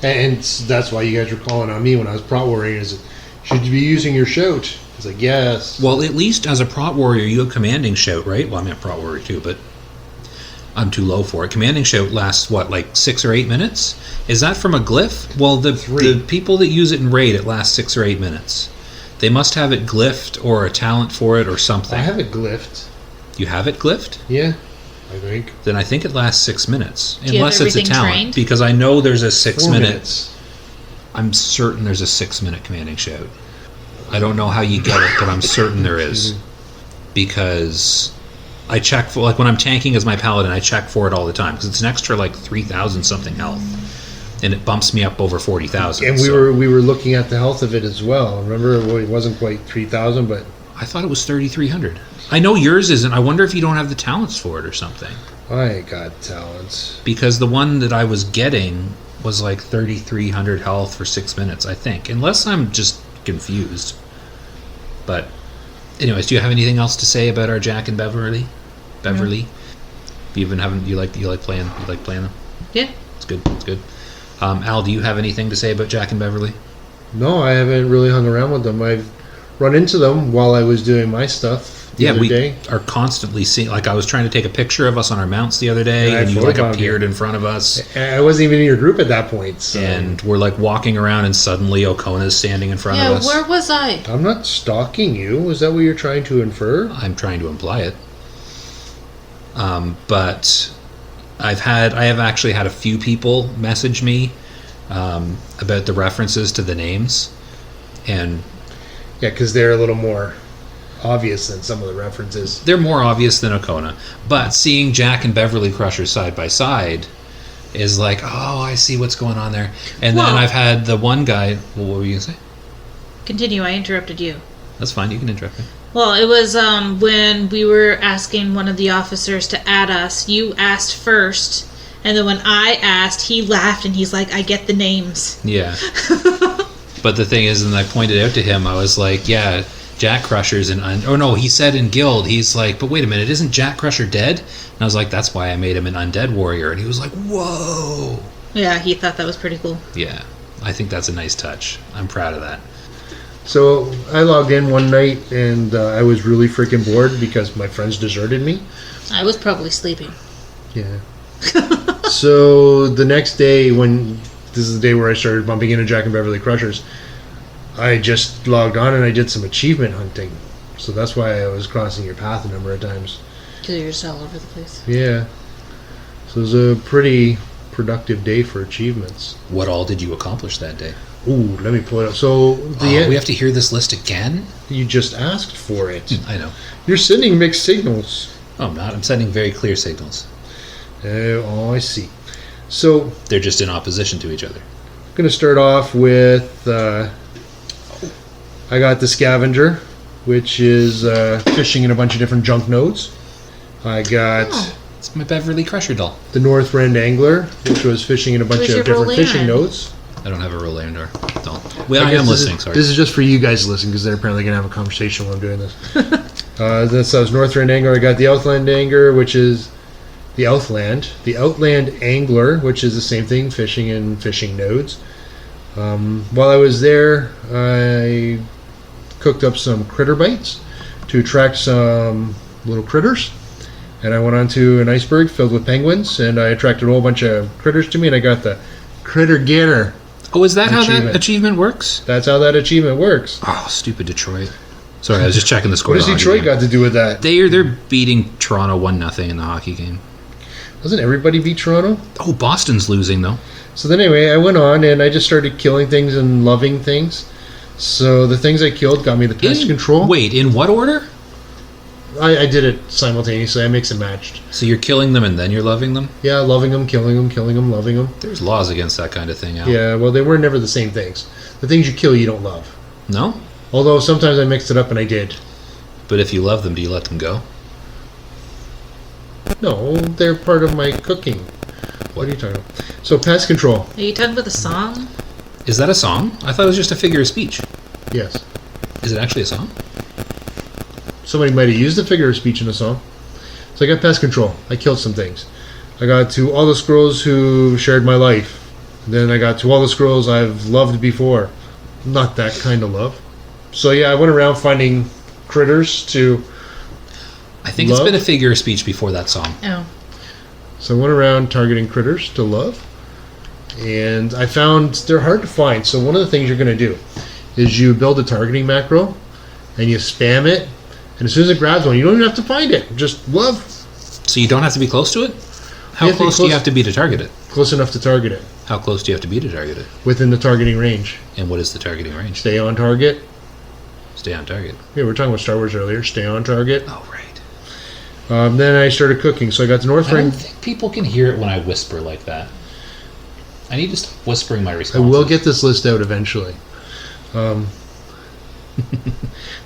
And that's why you guys were calling on me when I was prot warrior. Is should you be using your shout? I was like, yes. Well, at least as a prot warrior, you have commanding shout, right? Well, I'm a prot warrior too, but I'm too low for it. Commanding shout lasts, what, like 6 or 8 minutes? Is that from a glyph? Well, the 3. the people that use it in raid, it lasts 6 or 8 minutes. They must have it glyphed or a talent for it or something. I have it glyphed. You have it glyphed? Yeah, I think. Then I think it lasts 6 minutes. Do you have Unless it's a everything talent. trained? Because I know there's a 6 4 minute. minutes. I'm certain there's a 6 minute commanding shout. I don't know how you get it, but I'm certain there is. Because I check for, like when I'm tanking as my paladin, I check for it all the time. Because it's an extra like 3,000 something health. And it bumps me up over 40,000. And we were looking at the health of it as well. Remember, it wasn't quite 3,000, but I thought it was 3,300. I know yours isn't. I wonder if you don't have the talents for it or something. I got talents. Because the one that I was getting was like 3,300 health for 6 minutes, I think. Unless I'm just confused. But, anyways, do you have anything else to say about our Jack and Beverly? Beverly? You've been having, you like playing them? Yeah. It's good. It's good. Al, do you have anything to say about Jack and Beverly? No, I haven't really hung around with them. I've run into them while I was doing my stuff the other we day. are constantly seeing. Like I was trying to take a picture of us on our mounts the other day, And I and you like photographed appeared you. in front of us, And I wasn't even in your group at that point. So and we're like walking around, and suddenly Okona's standing in front Yeah, of us. where was I? I'm not stalking you. Is that what you're trying to infer? I'm trying to imply it. But I have actually had a few people message me about the references to the names, and Yeah, because they're a little more obvious than some of the references. they're more obvious than Okona. But seeing Jack and Beverly Crusher side by side is like, oh, I see what's going on there. And then Well- I've had the one guy. Well, what were you gonna say? Continue, I interrupted you. That's fine. You can interrupt me. Well, it was when we were asking one of the officers to add us. You asked first, and then when I asked, he laughed and he's like, I get the names. Yeah. But the thing is, and I pointed out to him, I was like, yeah, Jack Crusher's oh no, he said in guild, he's like, but wait a minute, isn't Jack Crusher dead? And I was like, that's why I made him an undead warrior. And he was like, whoa. Yeah, he thought that was pretty cool. Yeah, I think that's a nice touch. I'm proud of that. So I logged in one night and I was really freaking bored because my friends deserted me. I was probably sleeping. Yeah. So the next day, when this is the day where I started bumping into Jack and Beverly Crushers, I just logged on and I did some achievement hunting. So that's why I was crossing your path a number of times. Because you're just all over the place. Yeah. So it was a pretty productive day for achievements. What all did you accomplish that day? Ooh, let me pull it up. So We have to hear this list again? you just asked for it. I know. You're sending mixed signals. Oh, I'm not. I'm sending very clear signals. Oh, I see. So They're just in opposition to each other. I'm going to start off with I got the Scavenger, which is fishing in a bunch of different junk nodes. I got It's my Beverly Crusher doll. the Northrend Angler, which was fishing in a bunch Where's of your different fishing Roland? nodes. I don't have a Roland doll. Well, I guess am this listening, is, sorry. This is just for you guys to listen because they're apparently going to have a conversation while I'm doing this. This was Northrend Angler. I got the Outland Angler, which is the Outland Angler, which is the same thing, fishing in fishing nodes. While I was there, I cooked up some critter bites to attract some little critters. And I went onto an iceberg filled with penguins, and I attracted a whole bunch of critters to me, and I got the Critter Getter. Oh, is that how Achievement. that achievement works? That's how that achievement works. Oh, stupid Detroit. Sorry, I was just checking the score. What has of the Detroit hockey game. got to do with that? They're beating Toronto 1-0 in the hockey game. Doesn't everybody beat Toronto? Oh, Boston's losing, though. So then anyway, I went on, and I just started killing things and loving things. So the things I killed got me the pest control. Wait, in what order? I did it simultaneously. I mix and matched. So you're killing them and then you're loving them? Yeah, loving them, killing them, loving them. There's laws against that kind of thing, Al. Yeah, well, they were never the same things. The things you kill, you don't love. No? Although sometimes I mixed it up, and I did. But if you love them, do you let them go? No, they're part of my cooking. What are you talking about? So pest control. Are you talking about the song? Is that a song? I thought it was just a figure of speech. Yes. Is it actually a song? Somebody might have used a figure of speech in a song. So I got pest control. I killed some things. I got to all the squirrels who shared my life. Then I got to all the squirrels I've loved before. Not that kind of love. So yeah, I went around finding critters to I think love. it's been a figure of speech before that song. Oh. So I went around targeting critters to love. And I found they're hard to find. So one of the things you're going to do is you build a targeting macro and you spam it. And as soon as it grabs one, you don't even have to find it. Just love. So you don't have to be close to it? How You have to be close do you close- have to be to target it? Close enough to target it. How close do you have to be to target it? Within the targeting range. And what is the targeting range? Stay on target. Stay on target. Yeah, we were talking about Star Wars earlier. Stay on target. Oh, right. Then I started cooking. So I got the I don't Northrend. think people can hear it when I whisper like that. I need to stop whispering my I responses. will get this list out eventually.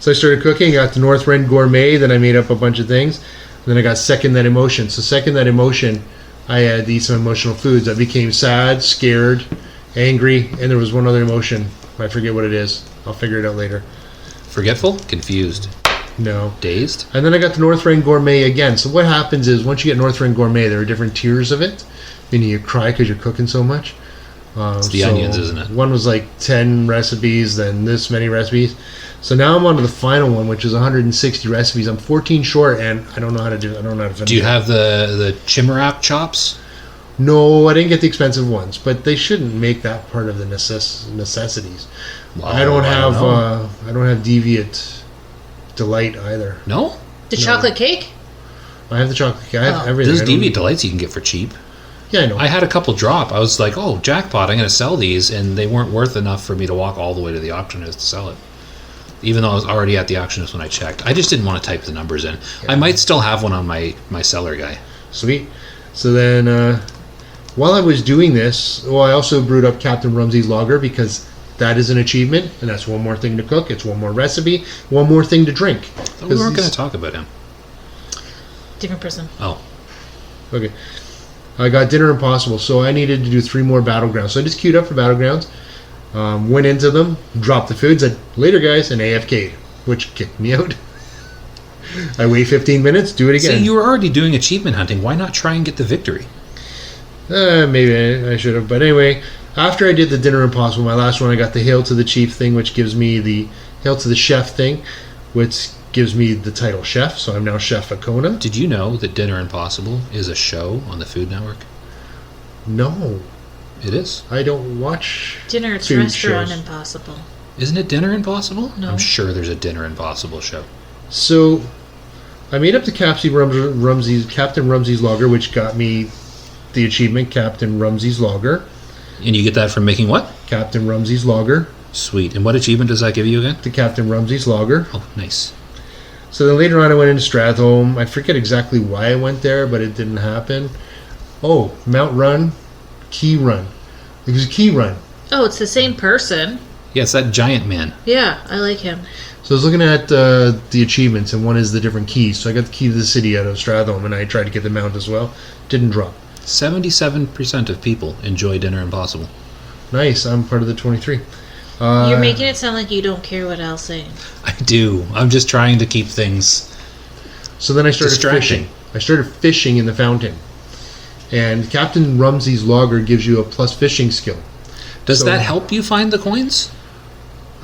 So I started cooking. Got the Northrend Gourmet. Then I made up a bunch of things. Then I got Second That Emotion. So Second That Emotion, I had to eat some emotional foods. I became sad, scared, angry, and there was one other emotion. I forget what it is. I'll figure it out later. Forgetful? Confused? No. Dazed? And then I got the Northrend Gourmet again. So what happens is once you get Northrend Gourmet, there are different tiers of it. Meaning you cry because you're cooking so much. It's the onions, isn't it? One was like 10 recipes, then this many recipes. So now I'm on to the final one, which is 160 recipes. I'm 14 short, and I don't know how to do it. I don't know how to finish Do you it. have the chimerapp chops? No, I didn't get the expensive ones, but they shouldn't make that part of the necessities. Well, I don't have know. I don't have Deviant Delight either. No? The No. chocolate cake? I have the chocolate cake. I have Oh. everything. Those I don't- Deviant Delights you can get for cheap. Yeah, I know. I had a couple drop. I was like, oh, jackpot, I'm going to sell these. And they weren't worth enough for me to walk all the way to the auctionist to sell it. Even though I was already at the auctionist when I checked. I just didn't want to type the numbers in. I might still have one on my seller guy. Sweet. So then, while I was doing this, I also brewed up Captain Rumsey's Lager because that is an achievement, and that's one more thing to cook. It's one more recipe, one more thing to drink. But we weren't going to talk about him. Different person. Oh. Okay. I got Dinner Impossible, so I needed to do 3 more Battlegrounds. So I just queued up for Battlegrounds, went into them, dropped the food, said, later guys, and AFK'd, which kicked me out. I wait 15 minutes, do it See, again. you were already doing achievement hunting. Why not try and get the victory? Maybe I should have. But anyway, after I did the Dinner Impossible, my last one, I got the Hail to the Chief thing, which gives me the Hail to the Chef thing, which gives me the title Chef. So I'm now Chef Akona. Did you know that Dinner Impossible is a show on the Food Network? No, It is. I don't watch Dinner, it's food Restaurant shows. Impossible. Isn't it Dinner Impossible? No. I'm sure there's a Dinner Impossible show. So I made up the Captain Rumsey's Lager, which got me the achievement Captain Rumsey's Lager. And you get that from making what? Captain Rumsey's Lager. Sweet. And what achievement does that give you again? The Captain Rumsey's Lager. Oh, nice. So then later on I went into Stratholme. I forget exactly why I went there, but it didn't happen. Oh, Mount Run, Key Run. It was a Key Run. Oh, it's the same person. Yeah, it's that giant man. Yeah, I like him. So I was looking at the achievements, and one is the different keys. So I got the key to the city out of Stratholme, and I tried to get the mount as well. Didn't drop. 77% of people enjoy Dinner Impossible. Nice. I'm part of the 23. You're making it sound like you don't care what Al's saying. I do. I'm just trying to keep things... So then I started Distracting. fishing. I started fishing in the fountain. And Captain Rumsey's Lager gives you a plus fishing skill. Does So- that help you find the coins?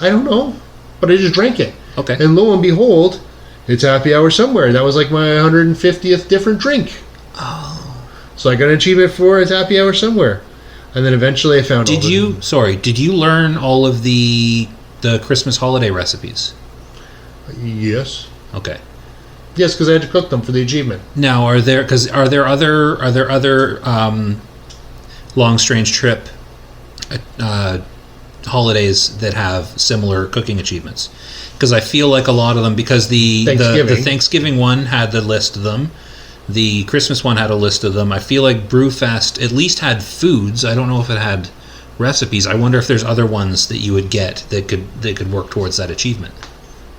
I don't know, but I just drank it. Okay. And lo and behold, it's happy hour somewhere. That was like my 150th different drink. Oh. So I got an achievement for it's happy hour somewhere. And then eventually I found Did you learn all of the Christmas holiday recipes? Yes. Okay. Yes, because I had to cook them for the achievement. Now, are there other long strange trip holidays that have similar cooking achievements? Because I feel like a lot of them, because the Thanksgiving one had the list of them, the Christmas one had a list of them. I feel like Brewfest at least had foods. I don't know if it had recipes. I wonder if there's other ones that you would get that could work towards that achievement.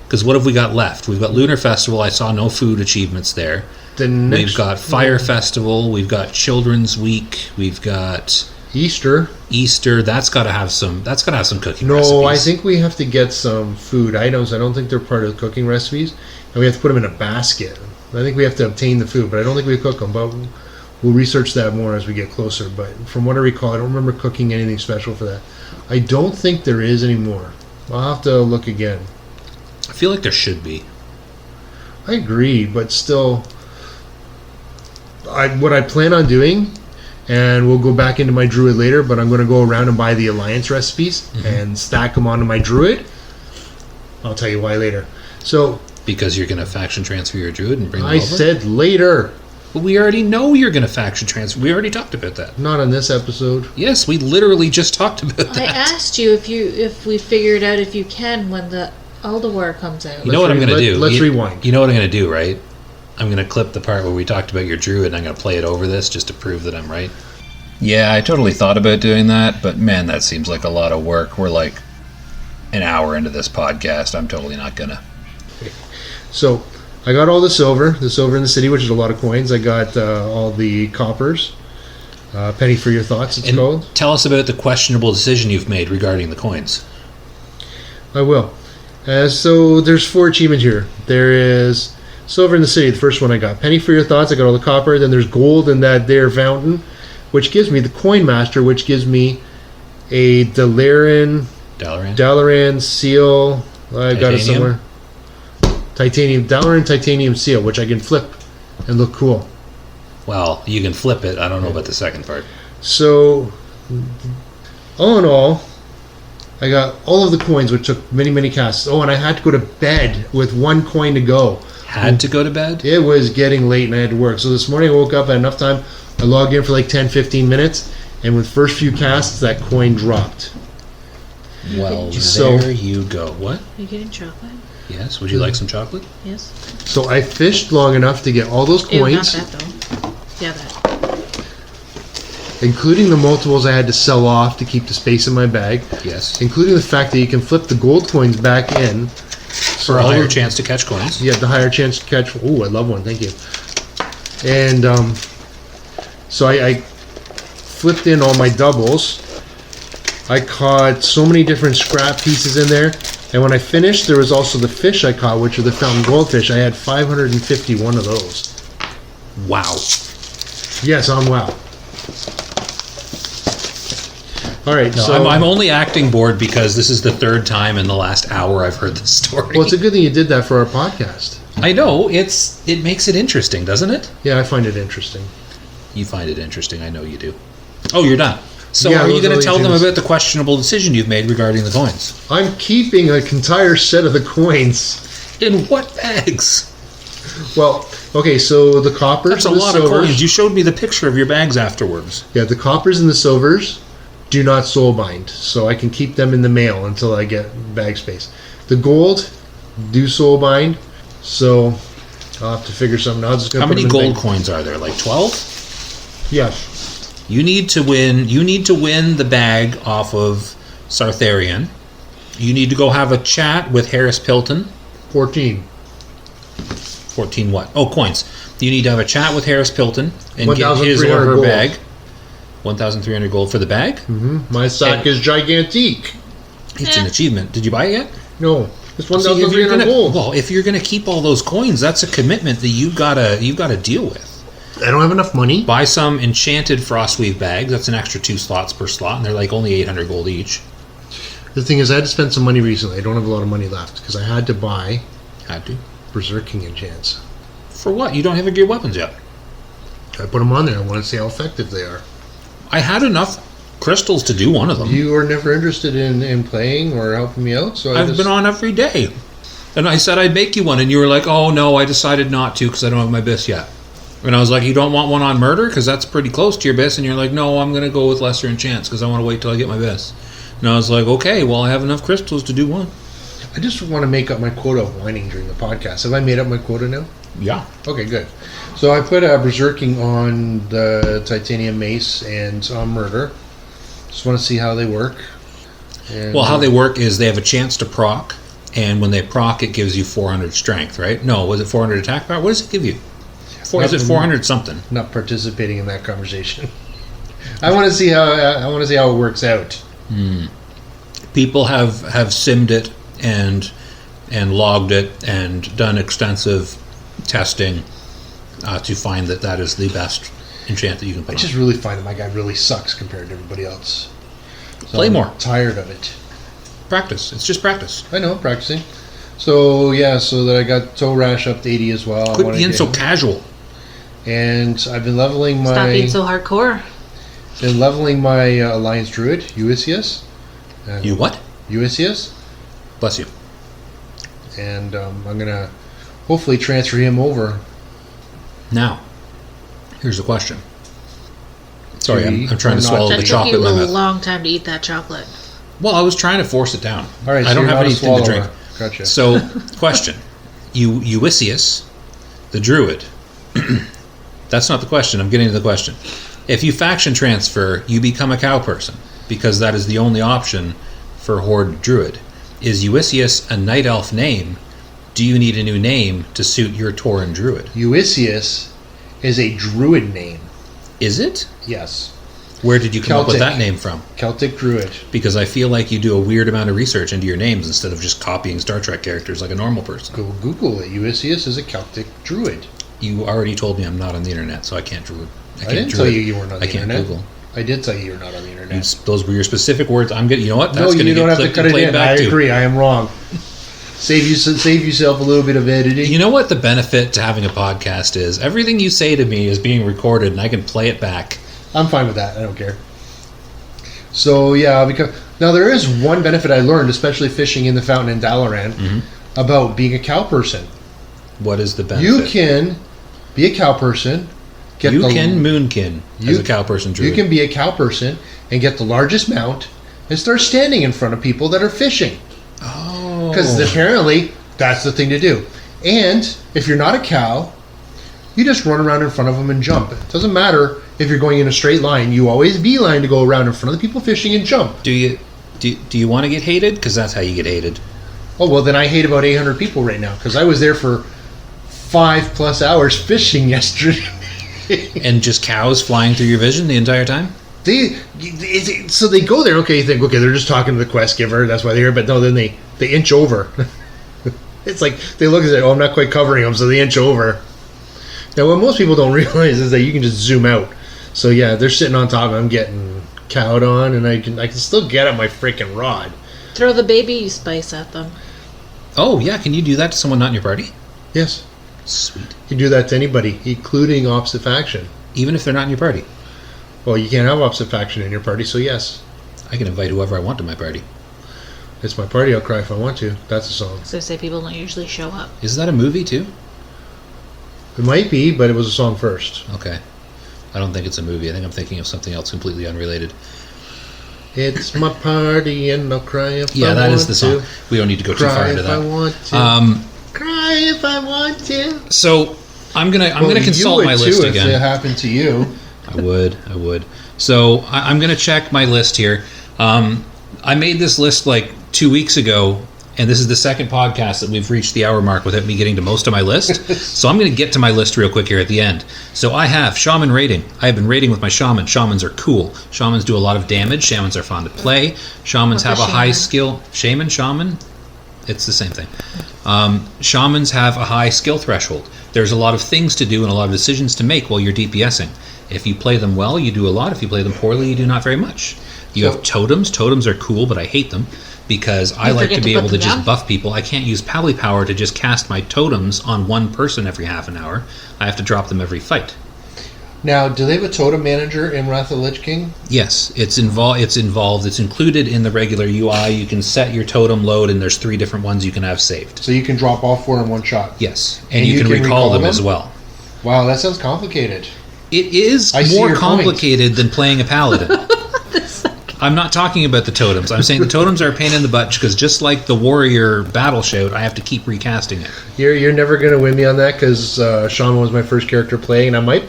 Because what have we got left? We've got Lunar Festival. I saw no food achievements there. We've got Fire Festival. We've got Children's Week. We've got Easter. That's got to have some cooking recipes. No, I think we have to get some food items. I don't think they're part of the cooking recipes. And we have to put them in a basket. I think we have to obtain the food, but I don't think we cook them. But we'll research that more as we get closer. But from what I recall, I don't remember cooking anything special for that. I don't think there is anymore. I'll have to look again. I feel like there should be. I agree, but still, what I plan on doing, and we'll go back into my druid later, but I'm going to go around and buy the alliance recipes and stack them onto my druid. I'll tell you why later. So, Because you're going to faction transfer your druid and bring them I over? said later, But we already know you're going to faction transfer. We already talked about that. not on this episode. Yes, we literally just talked about I that. asked you if we figured out if you can when the Ulduar comes out. You know what I'm going to do? Let's rewind. You know what I'm going to do, right? I'm going to clip the part where we talked about your druid, and I'm going to play it over this just to prove that I'm right. Yeah, I totally thought about doing that, but man, that seems like a lot of work. We're like an hour into this podcast. I'm totally not going to. So, I got all the silver in the city, which is a lot of coins. I got all the coppers. Penny for your thoughts, it's called. Tell us about the questionable decision you've made regarding the coins. I will. So there's 4 achievements here. There is silver in the city, the first one I got. Penny for your thoughts, I got all the copper. Then there's gold in that there fountain, which gives me the coin master, which gives me a Dalaran seal. I got it somewhere. Dalaran titanium seal, which I can flip and look cool. Well, you can flip it. I don't know about the second part. So, all in all, I got all of the coins, which took many, many casts. Oh, and I had to go to bed with 1 coin to go. Had to go to bed? It was getting late and I had to work. So this morning I woke up at enough time. I logged in for like 10, 15 minutes. And with first few casts, that coin dropped. Well, So- there you go. What? Are you getting chocolate? Yes. Would you like some chocolate? Yes. So I fished long enough to get all those Ew, not coins, that though. Yeah, that. including the multiples I had to sell off to keep the space in my bag, Yes. including the fact that you can flip the gold coins back in. For a higher chance to catch coins. You have the higher chance to catch. Oh, I love one. Thank you. And so I flipped in all my doubles. I caught so many different scrap pieces in there. And when I finished, there was also the fish I caught, which are the fountain goldfish. I had 551 of those. Wow. Yes, on WoW. All right, No, so I'm only acting bored because this is the third time in the last hour I've heard this story. well, it's a good thing you did that for our podcast. I know, it makes it interesting, doesn't it? Yeah, I find it interesting. You find it interesting, I know you do. Oh, you're done. So Yeah, are you those going are to the tell them things. about the questionable decision you've made regarding the coins? I'm keeping an entire set of the coins. In what bags? Well, okay, so the coppers That's a and the lot of silvers. coins. You showed me the picture of your bags afterwards. Yeah, the coppers and the silvers do not soul bind, so I can keep them in the mail until I get bag space. The gold do soul bind, so I'll have to figure something out. Just gonna How put many them in gold coins are there? Like 12? Yes. You need to win the bag off of Sartharian. You need to go have a chat with Harris Pilton. 14. 14 what? Oh, coins. You need to have a chat with Harris Pilton and get his or 1,300 her gold. bag. 1,300 gold for the bag? My sack is gigantic. It's an achievement. Did you buy it yet? No, it's See, if you're 1,300 gonna- gold. Well, if you're going to keep all those coins, that's a commitment that you've got to deal with. I don't have enough money. Buy some enchanted Frostweave bags. That's an extra 2 slots per slot, and they're like only 800 gold each. The thing is, I had to spend some money recently. I don't have a lot of money left because I had to buy Had to. Berserking enchants. For what? You don't have your weapons yet. I put them on there. I want to see how effective they are. I had enough crystals to do one of them. You were never interested in playing or helping me out, so I've been on every day. And I said I'd make you one, and you were like, oh no, I decided not to because I don't have my bis yet. And I was like, you don't want one on murder? Because that's pretty close to your bis. And you're like, no, I'm going to go with lesser enchants because I want to wait till I get my bis. And I was like, okay, well, I have enough crystals to do one. I just want to make up my quota of whining during the podcast. Have I made up my quota now? Yeah. Okay, good. So I put Berserking on the Titanium Mace and on Murder. Just want to see how they work. And Well, how they work is they have a chance to proc, and when they proc, it gives you 400 strength, right? No, was it 400 attack power? What does it give you? Is it 400 something? Not participating in that conversation. I want to see how it works out. People have simmed it and logged it and done extensive testing to find that is the best enchant that you can I put just really find that my guy really sucks compared to everybody else. So Play I'm more. Tired of it. on. Practice. It's just practice. I know, practicing. So yeah, so that I got Toe Rash up to 80 as well. I Quit wanna being get so him. casual. And I've been leveling Stop being my so hardcore. Alliance Druid, Ulysses. You what? Ulysses. Bless you. And I'm gonna hopefully transfer him over. Now, here's the question. Sorry, To eat I'm trying or to not swallow to the That took chocolate you in my a mouth. long time to eat that chocolate. Well, I was trying to force it down. All right, I so don't you're have not a anything to swallower. drink. Gotcha. So, question. Ulysses, the druid. That's not the question. I'm getting to the question. If you faction transfer, you become a cow person because that is the only option for Horde Druid. Is Ulysses a night elf name? Do you need a new name to suit your Tauren Druid? Ulysses is a druid name. Is it? Yes. Where did you come up with Celtic. that name from? Celtic druid. Because I feel like you do a weird amount of research into your names instead of just copying Star Trek characters like a normal person. Go Google it. Ulysses is a Celtic druid. You already told me I'm not on the internet, so I can't druid. I didn't tell you weren't on the I can't internet. Google. I did tell you you're not on the internet. Those were your specific words. I'm getting. You know what? No, That's going you don't get have to clipped cut and it played in. back I too. agree. I am wrong. Save yourself a little bit of editing. You know what the benefit to having a podcast is? Everything you say to me is being recorded, and I can play it back. I'm fine with that. I don't care. So yeah, because now there is one benefit I learned, especially fishing in the fountain in Dalaran, about being a cow person. What is the benefit? You can be a cow person. Moonkin as a cow person druid. You can be a cow person and get the largest mount and start standing in front of people that are fishing. Oh. Because apparently that's the thing to do. And if you're not a cow, you just run around in front of them and jump. It doesn't matter if you're going in a straight line. You always beeline to go around in front of the people fishing and jump. Do you want to get hated? Because that's how you get hated. Oh, well, then I hate about 800 people right now because I was there for 5+ hours fishing yesterday. And just cows flying through your vision the entire time? So they go there, okay, you think, okay, they're just talking to the quest giver, that's why they're here, but no, then they inch over. It's like, they look and say, oh, I'm not quite covering them, so they inch over. Now, what most people don't realize is that you can just zoom out. So yeah, they're sitting on top, and I'm getting cowed on, and I can still get at my freaking rod. Throw the baby spice at them. Oh, yeah. Can you do that to someone not in your party? Yes. Sweet. You can do that to anybody, including opposite faction. Even if they're not in your party? Well, you can't have opposite faction in your party, so yes. I can invite whoever I want to my party. It's my party, I'll cry if I want to. That's a song. So say people don't usually show up. Is that a movie, too? It might be, but it was a song first. Okay. I don't think it's a movie. I think I'm thinking of something else completely unrelated. It's my party and I'll cry if I want to. Yeah, that is the song. We don't need to go too far into Cry that. if I want to. Cry if I want to. So I'm gonna consult my list again. If it happened to you. I would. So I'm gonna check my list here. I made this list like 2 weeks ago, and this is the second podcast that we've reached the hour mark without me getting to most of my list. So I'm going to get to my list real quick here at the end. So I have Shaman raiding. I have been raiding with my Shaman. Shamans are cool. Shamans do a lot of damage. Shamans are fun to play. Shamans have a high skill... Shaman? It's the same thing. Shamans have a high skill threshold. There's a lot of things to do and a lot of decisions to make while you're DPSing. If you play them well, you do a lot. If you play them poorly, you do not very much. You have totems. Totems are cool, but I hate them because I like to be able to just buff people. I can't use Pally Power to just cast my totems on one person every half an hour. I have to drop them every fight. Now, do they have a totem manager in Wrath of the Lich King? Yes, it's involved. It's included in the regular UI. You can set your totem load, and there's 3 different ones you can have saved. So you can drop all 4 in one shot? Yes, and you can recall them as well. Wow, that sounds complicated. It is more complicated than playing a paladin. I'm not talking about the totems. I'm saying the totems are a pain in the butt because just like the warrior battle shout, I have to keep recasting it. You're never going to win me on that because Shaman was my first character playing, and I might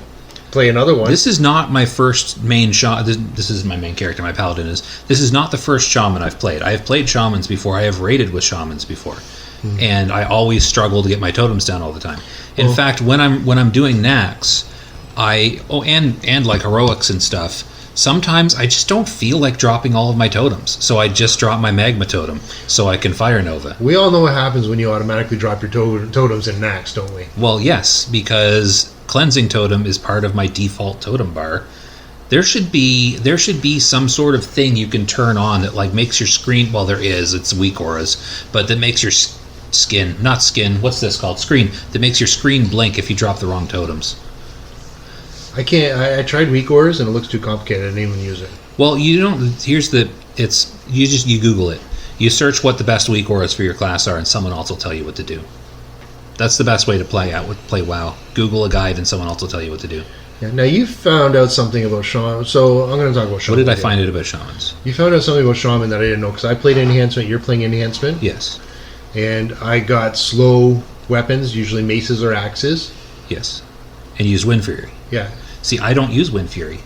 play another one. This is not my first main shaman. This is my main character, my paladin is. This is not the first shaman I've played. I have played shamans before. I have raided with shamans before. And I always struggle to get my totems down all the time. In fact, when I'm doing Nax, and like heroics and stuff, sometimes I just don't feel like dropping all of my totems, so I just drop my magma totem so I can fire Nova. We all know what happens when you automatically drop your totems in Nax, don't we? Well, yes, because cleansing totem is part of my default totem bar. There should be some sort of thing you can turn on that like makes your screen. Well, there is. It's weak auras, but that makes your what's this called? Screen. That makes your screen blink if you drop the wrong totems. I can't. I tried weak auras and it looks too complicated. I didn't even use it. Well, you don't. You Google it. You search what the best weak auras for your class are, and someone else will tell you what to do. That's the best way to play WoW. Google a guide, and someone else will tell you what to do. Yeah. Now you found out something about Shaman. So I'm going to talk about Shaman. What did I find out about Shamans? You found out something about Shaman that I didn't know because I played Enhancement. You're playing Enhancement. Yes. And I got slow weapons, usually maces or axes. Yes. And use Wind Fury. Yeah. See, I don't use Wind Fury.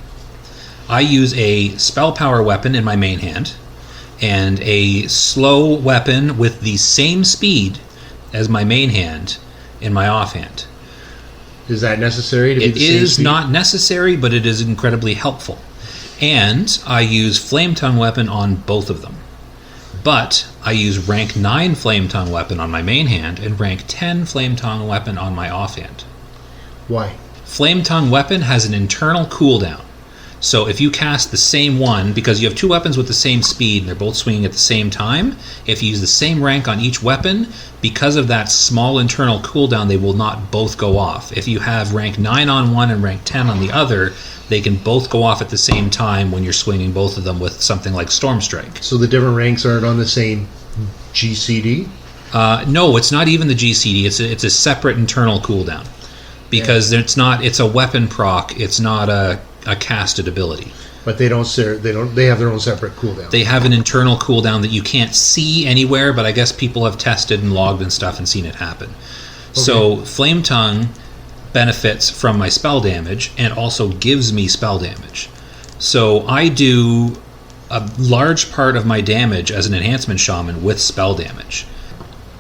I use a spell power weapon in my main hand and a slow weapon with the same speed as my main hand in my offhand. Is that necessary to be the same It is speed? not necessary, but it is incredibly helpful. And I use Flame Tongue weapon on both of them. But I use rank 9 Flame Tongue weapon on my main hand and rank 10 Flame Tongue weapon on my offhand. Why? Flame Tongue weapon has an internal cooldown. So if you cast the same one, because you have 2 weapons with the same speed and they're both swinging at the same time, if you use the same rank on each weapon, because of that small internal cooldown, they will not both go off. If you have rank 9 on one and rank 10 on the other, they can both go off at the same time when you're swinging both of them with something like Storm Strike. So the different ranks aren't on the same GCD? No, it's not even the GCD. It's a separate internal cooldown. Because it's a weapon proc, it's not a casted ability. But they have their own separate cooldown. They have an internal cooldown that you can't see anywhere, but I guess people have tested and logged and stuff and seen it happen. Okay. So Flame Tongue benefits from my spell damage and also gives me spell damage. So I do a large part of my damage as an enhancement shaman with spell damage.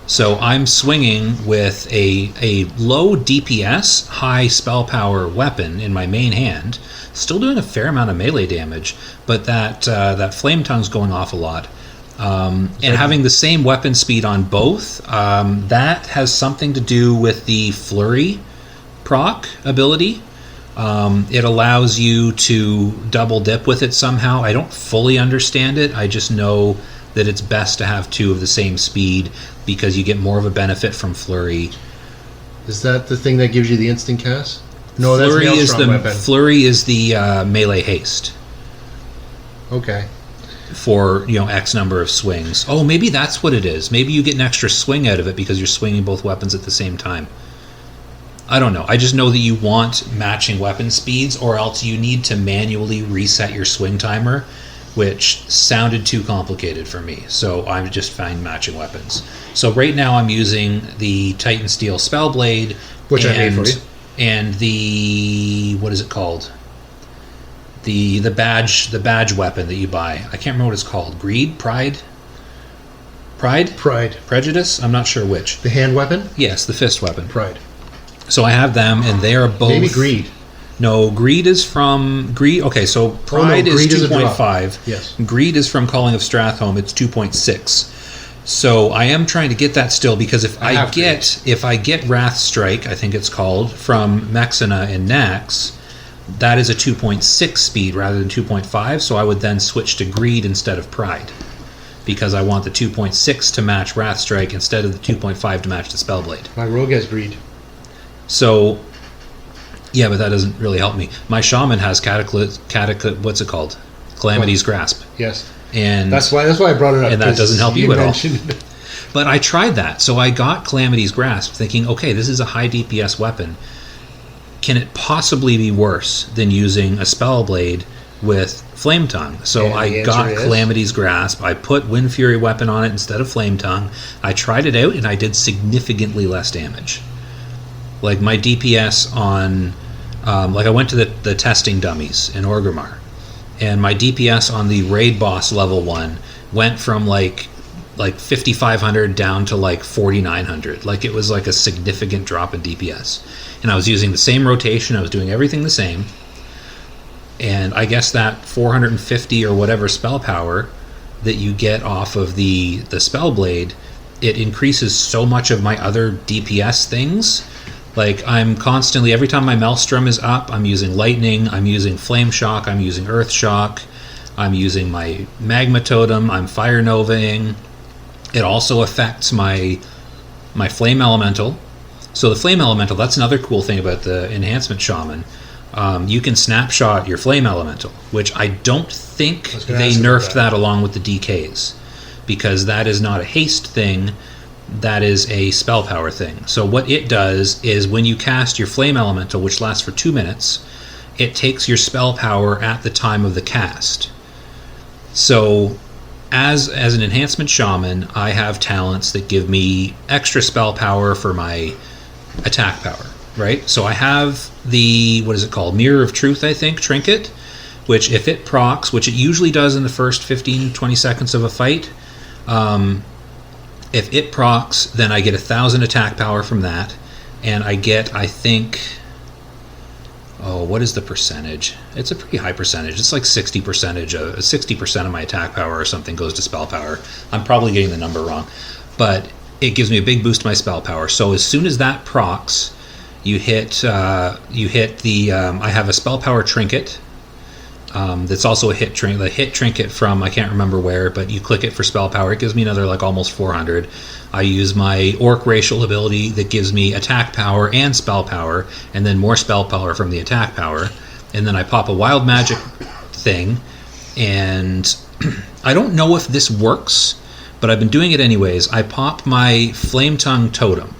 So I'm swinging with a low DPS, high spell power weapon in my main hand, still doing a fair amount of melee damage, but that Flame Tongue's going off a lot. And having the same weapon speed on both, that has something to do with the Flurry proc ability, It allows you to double dip with it somehow. I don't fully understand it. I just know that it's best to have 2 of the same speed because you get more of a benefit from flurry. Is that the thing that gives you the instant cast? No, Flurry that's is the weapon. flurry is the melee haste Okay. for X number of swings. Oh, maybe that's what it is. Maybe you get an extra swing out of it because you're swinging both weapons at the same time. I don't know. I just know that you want matching weapon speeds, or else you need to manually reset your swing timer, which sounded too complicated for me. So I just find matching weapons. So right now I'm using the Titan Steel Spellblade, Which I made for you. and the, what is it called? The badge weapon that you buy. I can't remember what it's called. Greed, Pride, Prejudice. I'm not sure which. The hand weapon? Yes, the fist weapon. Pride. So I have them, and they are both. Maybe Greed. No, Greed is from Greed. Okay, so Pride Greed is is a drop. 2.5. Yes. Greed is from Calling of Strathholm. It's 2.6. So I am trying to get that still, because if I get Wrath Strike, I think it's called, from Mexina and Nax, that is a 2.6 speed rather than 2.5. So I would then switch to Greed instead of Pride, because I want the 2.6 to match Wrath Strike instead of the 2.5 to match the Spellblade. My rogue has Greed. So, yeah, but that doesn't really help me. My Shaman has what's it called? Calamity's Grasp. Yes. And That's why I brought it up. and that doesn't help you at all. mentioned it. But I tried that. So I got Calamity's Grasp thinking, okay, this is a high DPS weapon. Can it possibly be worse than using a Spellblade with Flame Tongue? So And the I answer got is? Calamity's Grasp. I put Wind Fury weapon on it instead of Flame Tongue. I tried it out, and I did significantly less damage. Like my DPS on, I went to the testing dummies in Orgrimmar, and my DPS on the raid boss level 1 went from like 5,500 down to like 4,900. Like, it was like a significant drop in DPS, and I was using the same rotation. I was doing everything the same, and I guess that 450 or whatever spell power that you get off of the Spellblade, it increases so much of my other DPS things. Like, I'm constantly, every time my Maelstrom is up, I'm using Lightning, I'm using Flame Shock, I'm using Earth Shock, I'm using my Magma Totem, I'm Fire Novaing. It also affects my Flame Elemental. So the Flame Elemental, that's another cool thing about the Enhancement Shaman. You can snapshot your Flame Elemental, which I don't think they nerfed that along with the DKs, because that is not a haste thing. That is a spell power thing. So what it does is, when you cast your Flame Elemental, which lasts for 2 minutes, it takes your spell power at the time of the cast. So as an Enhancement Shaman, I have talents that give me extra spell power for my attack power, right? So I have the, what is it called? Mirror of Truth, I think, trinket, which if it procs, which it usually does in the first 15-20 seconds of a fight, if it procs, then I get 1,000 attack power from that, and I get, I think, what is the percentage? It's a pretty high percentage. It's like 60% of my attack power or something goes to spell power. I'm probably getting the number wrong, but it gives me a big boost to my spell power. So as soon as that procs, you hit the. I have a spell power trinket. That's also a hit trinket. The hit trinket from, I can't remember where, but you click it for spell power. It gives me another like almost 400. I use my Orc racial ability that gives me attack power and spell power, and then more spell power from the attack power. And then I pop a wild magic thing, and I don't know if this works, but I've been doing it anyways. I pop my Flame Tongue Totem,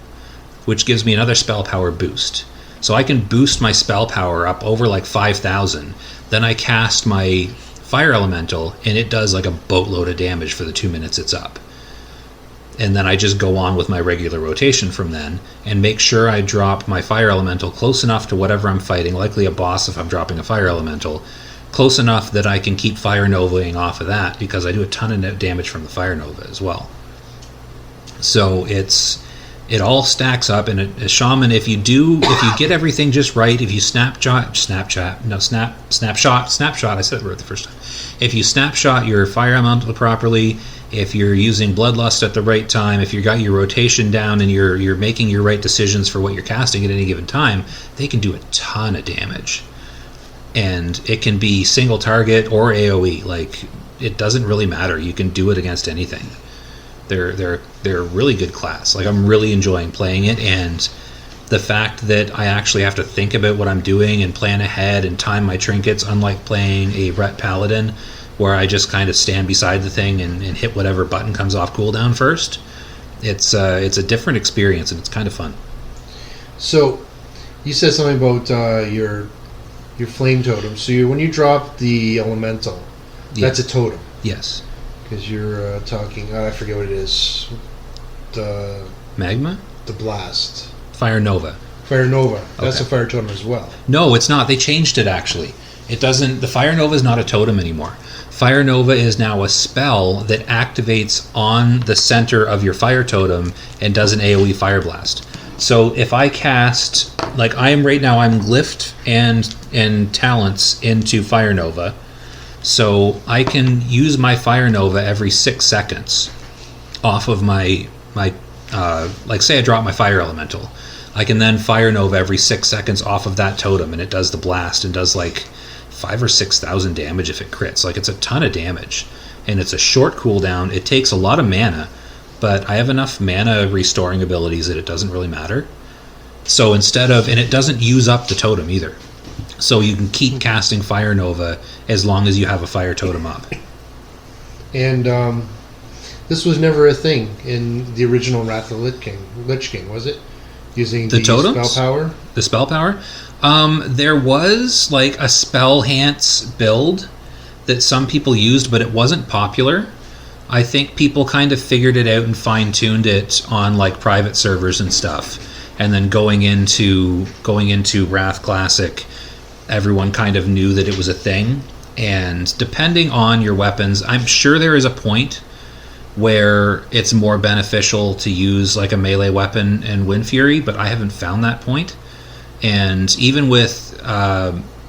which gives me another spell power boost. So I can boost my spell power up over like 5,000. Then I cast my Fire Elemental, and it does like a boatload of damage for the 2 minutes it's up. And then I just go on with my regular rotation from then, and make sure I drop my Fire Elemental close enough to whatever I'm fighting, likely a boss if I'm dropping a Fire Elemental, close enough that I can keep Fire Novaing off of that, because I do a ton of damage from the Fire Nova as well. So it all stacks up, and a Shaman, if you get everything just right, if you snapshot, I said it right the first time. If you snapshot your Fire Elemental properly, if you're using Bloodlust at the right time, if you got your rotation down and you're making your right decisions for what you're casting at any given time, they can do a ton of damage. and it can be single target or AoE. Like, it doesn't really matter. You can do it against anything. They're a really good class. Like, I'm really enjoying playing it, and the fact that I actually have to think about what I'm doing and plan ahead and time my trinkets, unlike playing a Ret Paladin, where I just kind of stand beside the thing and hit whatever button comes off cooldown first. It's a different experience, and it's kind of fun. So, you said something about your flame totem. So when you drop the elemental, that's a totem. Yes. Because you're talking, I forget what it is. The Magma? The blast. Fire Nova. Fire Nova. That's Okay. a fire totem as well. No, it's not. They changed it, actually. It doesn't... The Fire Nova is not a totem anymore. Fire Nova is now a spell that activates on the center of your fire totem and does an AoE fire blast. So if I cast... Like, I'm Glyphed and Talents into Fire Nova. So I can use my Fire Nova every 6 seconds off of my like, say I drop my Fire Elemental. I can then Fire Nova every 6 seconds off of that totem, and it does the blast and does like 5,000 or 6,000 damage if it crits. Like, it's a ton of damage, and it's a short cooldown. It takes a lot of mana, but I have enough mana restoring abilities that it doesn't really matter. So instead of... And it doesn't use up the totem either. So you can keep casting Fire Nova as long as you have a fire totem up. And this was never a thing in the original Wrath of the Lich King, was it? Using the totems? spell power? The spell power? There was like a spell hance build that some people used, but it wasn't popular. I think people kind of figured it out and fine-tuned it on like private servers and stuff. And then going into Wrath Classic, everyone kind of knew that it was a thing. And depending on your weapons, I'm sure there is a point where it's more beneficial to use like a melee weapon and Wind Fury, but I haven't found that point. And even with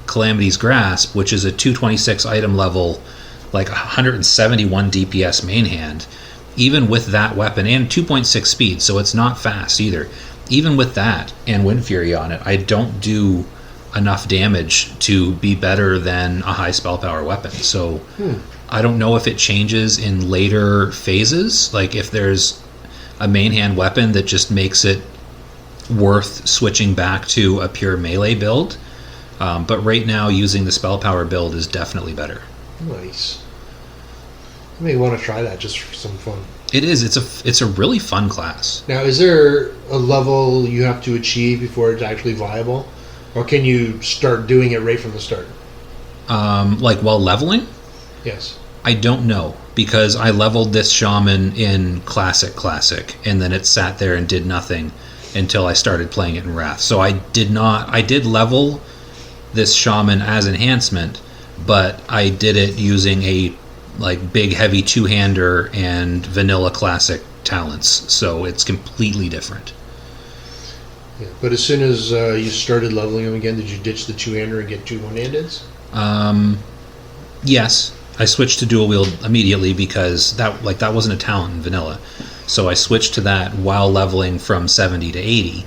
Calamity's Grasp, which is a 226 item level, like 171 DPS main hand, even with that weapon and 2.6 speed, so it's not fast either. Even with that and Wind Fury on it, I don't do enough damage to be better than a high spell power weapon. So I don't know if it changes in later phases, like if there's a main hand weapon that just makes it worth switching back to a pure melee build. But right now, using the spell power build is definitely better. Nice. I may want to try that just for some fun. It is. It's a really fun class. Now, is there a level you have to achieve before it's actually viable? Or can you start doing it right from the start? Like while leveling? Yes. I don't know, because I leveled this shaman in Classic, and then it sat there and did nothing until I started playing it in Wrath. So I did level this shaman as enhancement, but I did it using a like big heavy two-hander and vanilla Classic talents, so it's completely different. Yeah. But as soon as you started leveling them again, did you ditch the two-hander and get 2 one-handeds? Yes. I switched to dual wield immediately because that wasn't a talent in vanilla. So I switched to that while leveling from 70 to 80.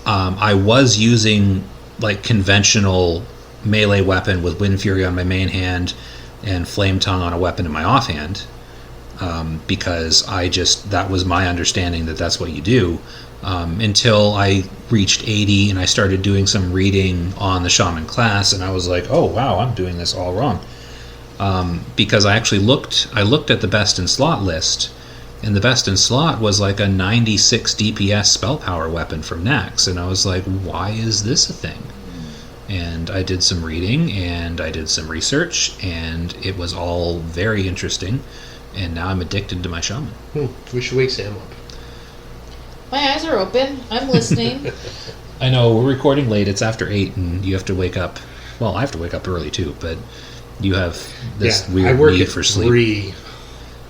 I was using like conventional melee weapon with Wind Fury on my main hand and Flame Tongue on a weapon in my offhand, because that was my understanding that that's what you do, until I reached 80 and I started doing some reading on the Shaman class, and I was like, oh wow, I'm doing this all wrong. Because I actually looked at the best in slot list, and the best in slot was like a 96 DPS spell power weapon from Nax, and I was like, why is this a thing? And I did some reading and I did some research, and it was all very interesting, and now I'm addicted to my shaman. We should wake Sam up. My eyes are open. I'm listening. I know, we're recording late. It's after 8 and you have to wake up. Well, I have to wake up early too, but you have this weird I work need at for sleep. 3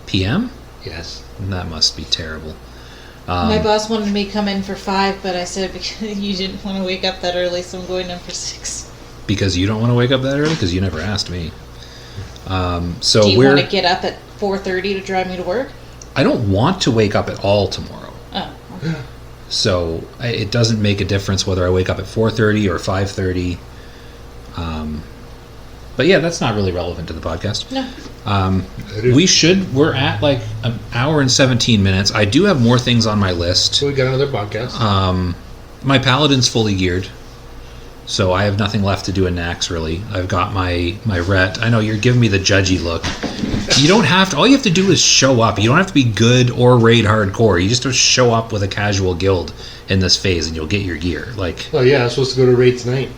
PM? Yes. That must be terrible. My boss wanted me to come in for 5, but I said because you didn't want to wake up that early, so I'm going in for 6. Because you don't want to wake up that early? Because you never asked me. So do you want to get up at 4:30 to drive me to work? I don't want to wake up at all tomorrow. Oh. Okay. So it doesn't make a difference whether I wake up at 4:30 or 5:30. But yeah, that's not really relevant to the podcast. No. We're at like an hour and 17 minutes. I do have more things on my list. So we got another podcast. My paladin's fully geared, so I have nothing left to do in Nax, really. I've got my ret. I know you're giving me the judgy look. You don't have to. All you have to do is show up. You don't have to be good or raid hardcore. You just have to show up with a casual guild in this phase, and you'll get your gear. Like, oh yeah, I'm supposed to go to raid tonight.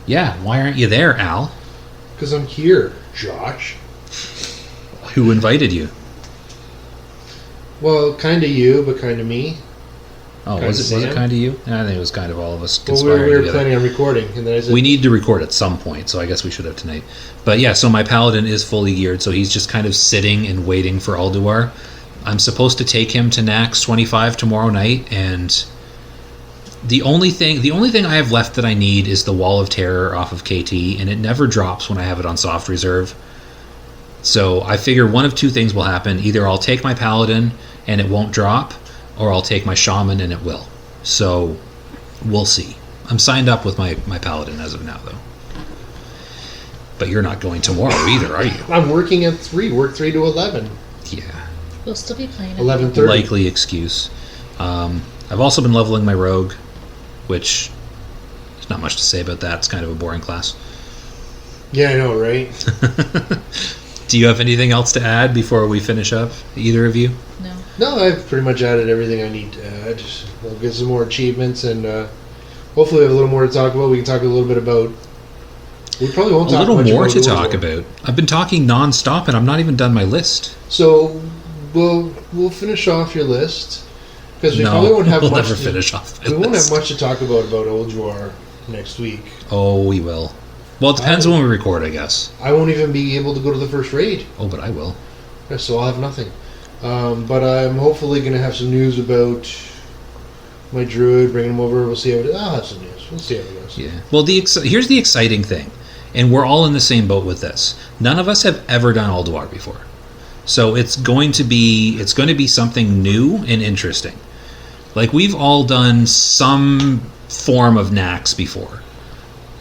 Yeah, why aren't you there, Al? Because I'm here, Josh. Who invited you? Well, kind of you, but kind of me. Oh, was it kind of you? I think it was kind of all of us Well, conspiring we were together. planning on recording, and then I said, We need to record at some point, so I guess we should have tonight. But yeah, so my paladin is fully geared, so he's just kind of sitting and waiting for Ulduar. I'm supposed to take him to Nax 25 tomorrow night, and the only thing I have left that I need is the Wall of Terror off of KT, and it never drops when I have it on soft reserve. So I figure one of two things will happen. Either I'll take my paladin and it won't drop, or I'll take my shaman and it will. So we'll see. I'm signed up with my paladin as of now, though. But you're not going tomorrow either, are you? I'm working at 3, work 3 to 11. Yeah. We'll still be playing. 11:30. Likely excuse. I've also been leveling my rogue, which there's not much to say about that. It's kind of a boring class. Yeah, I know, right? Do you have anything else to add before we finish up, either of you? No. No, I've pretty much added everything I need to add. We'll get some more achievements, and hopefully we have a little more to talk about. We can talk a little bit about... We probably won't A talk little much more about to talk Ulduar. about. I've been talking non-stop, and I'm not even done my list. So we'll finish off your list, because we probably No, won't have we'll much never to, finish off my we won't list. have much to talk about Ulduar next week. Oh, we will. Well, it depends when we record, I guess. I won't even be able to go to the first raid, Oh, but I will. so I'll have nothing. But I'm hopefully going to have some news about my druid, bringing him over. We'll see how it... I'll have some news. We'll see how it goes. Yeah. Well, here's the exciting thing, and we're all in the same boat with this. None of us have ever done Ulduar before, so it's going to be something new and interesting. Like, we've all done some form of Nax before,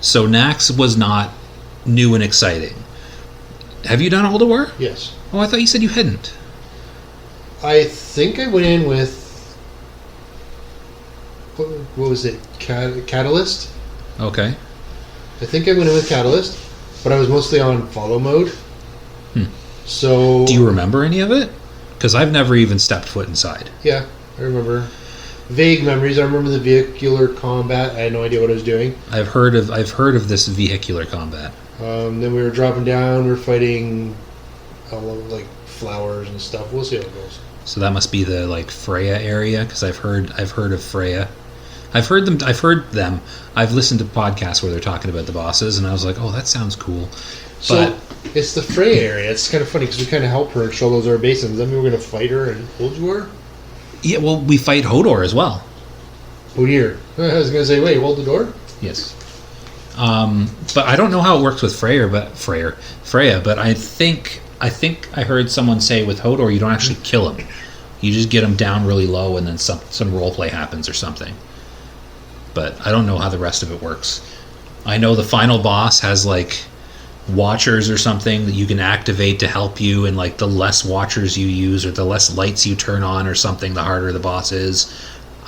so Nax was not new and exciting. Have you done Ulduar? Yes. Oh, I thought you said you hadn't. I think I went in with... What was it? Catalyst? Okay. I think I went in with Catalyst, but I was mostly on follow mode. So... Do you remember any of it? Because I've never even stepped foot inside. Yeah, I remember. Vague memories. I remember the vehicular combat. I had no idea what I was doing. I've heard of this vehicular combat. Then we were dropping down. We were fighting like flowers and stuff. We'll see how it goes. So that must be the like Freya area, because I've heard of Freya. I've heard them. I've listened to podcasts where they're talking about the bosses, and I was like, oh, that sounds cool. So But it's the Freya area. It's kind of funny because we kind of help her and show those our basins. Then we were going to fight her and Ulduar. yeah, well, we fight Hodor as well. Oh dear. I was going to say, wait, hold the door? Yes. But I don't know how it works with Freya, but I think I heard someone say with Hodor you don't actually kill him. You just get him down really low, and then some role play happens or something. But I don't know how the rest of it works. I know the final boss has like watchers or something that you can activate to help you, and like the less watchers you use or the less lights you turn on or something, the harder the boss is.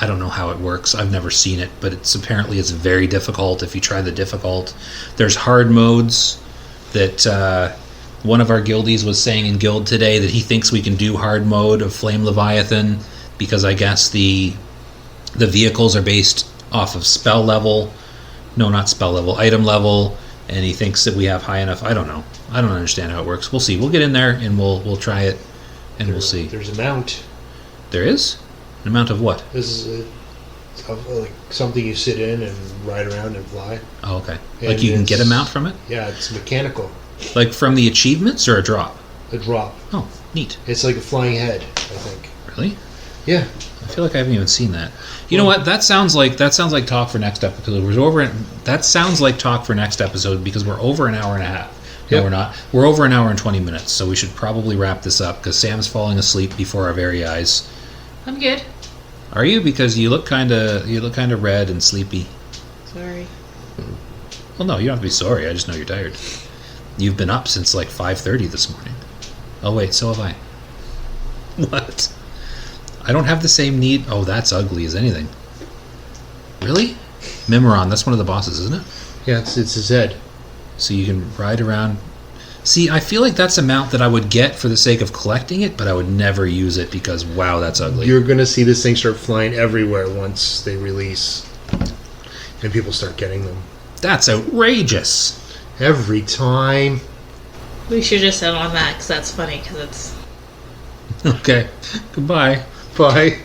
I don't know how it works. I've never seen it, but it's very difficult if you try the difficult. There's hard modes that one of our guildies was saying in guild today that he thinks we can do hard mode of Flame Leviathan because I guess the vehicles are based off of spell level. No, not spell level, item level, and he thinks that we have high enough. I don't know. I don't understand how it works. We'll see. We'll get in there and we'll try it, and we'll see. There's a mount. There is? An amount of what? This is like something you sit in and ride around and fly. Oh, okay. And Like you can get a mount from it? Yeah, it's mechanical. Like from the achievements or a drop? A drop. Oh, neat. It's like a flying head, I think. Really? Yeah. I feel like I haven't even seen that. You know what? That sounds like talk for next episode. That sounds like talk for next episode because we're over an hour and a half. No, Yep. we're not. We're over an hour and 20 minutes, so we should probably wrap this up because Sam's falling asleep before our very eyes. I'm good. Are you? Because you look kind of red and sleepy. Sorry. Well, no, you don't have to be sorry. I just know you're tired. You've been up since like 5:30 this morning. Oh wait, so have I. What? I don't have the same need. Oh, that's ugly as anything. Really? Memoron, that's one of the bosses, isn't it? Yeah, it's his head. So you can ride around. See, I feel like that's a mount that I would get for the sake of collecting it, but I would never use it because, wow, that's ugly. You're going to see this thing start flying everywhere once they release. And people start getting them. That's outrageous. Every time. We should just end on that because that's funny because it's. Okay. Goodbye. Bye.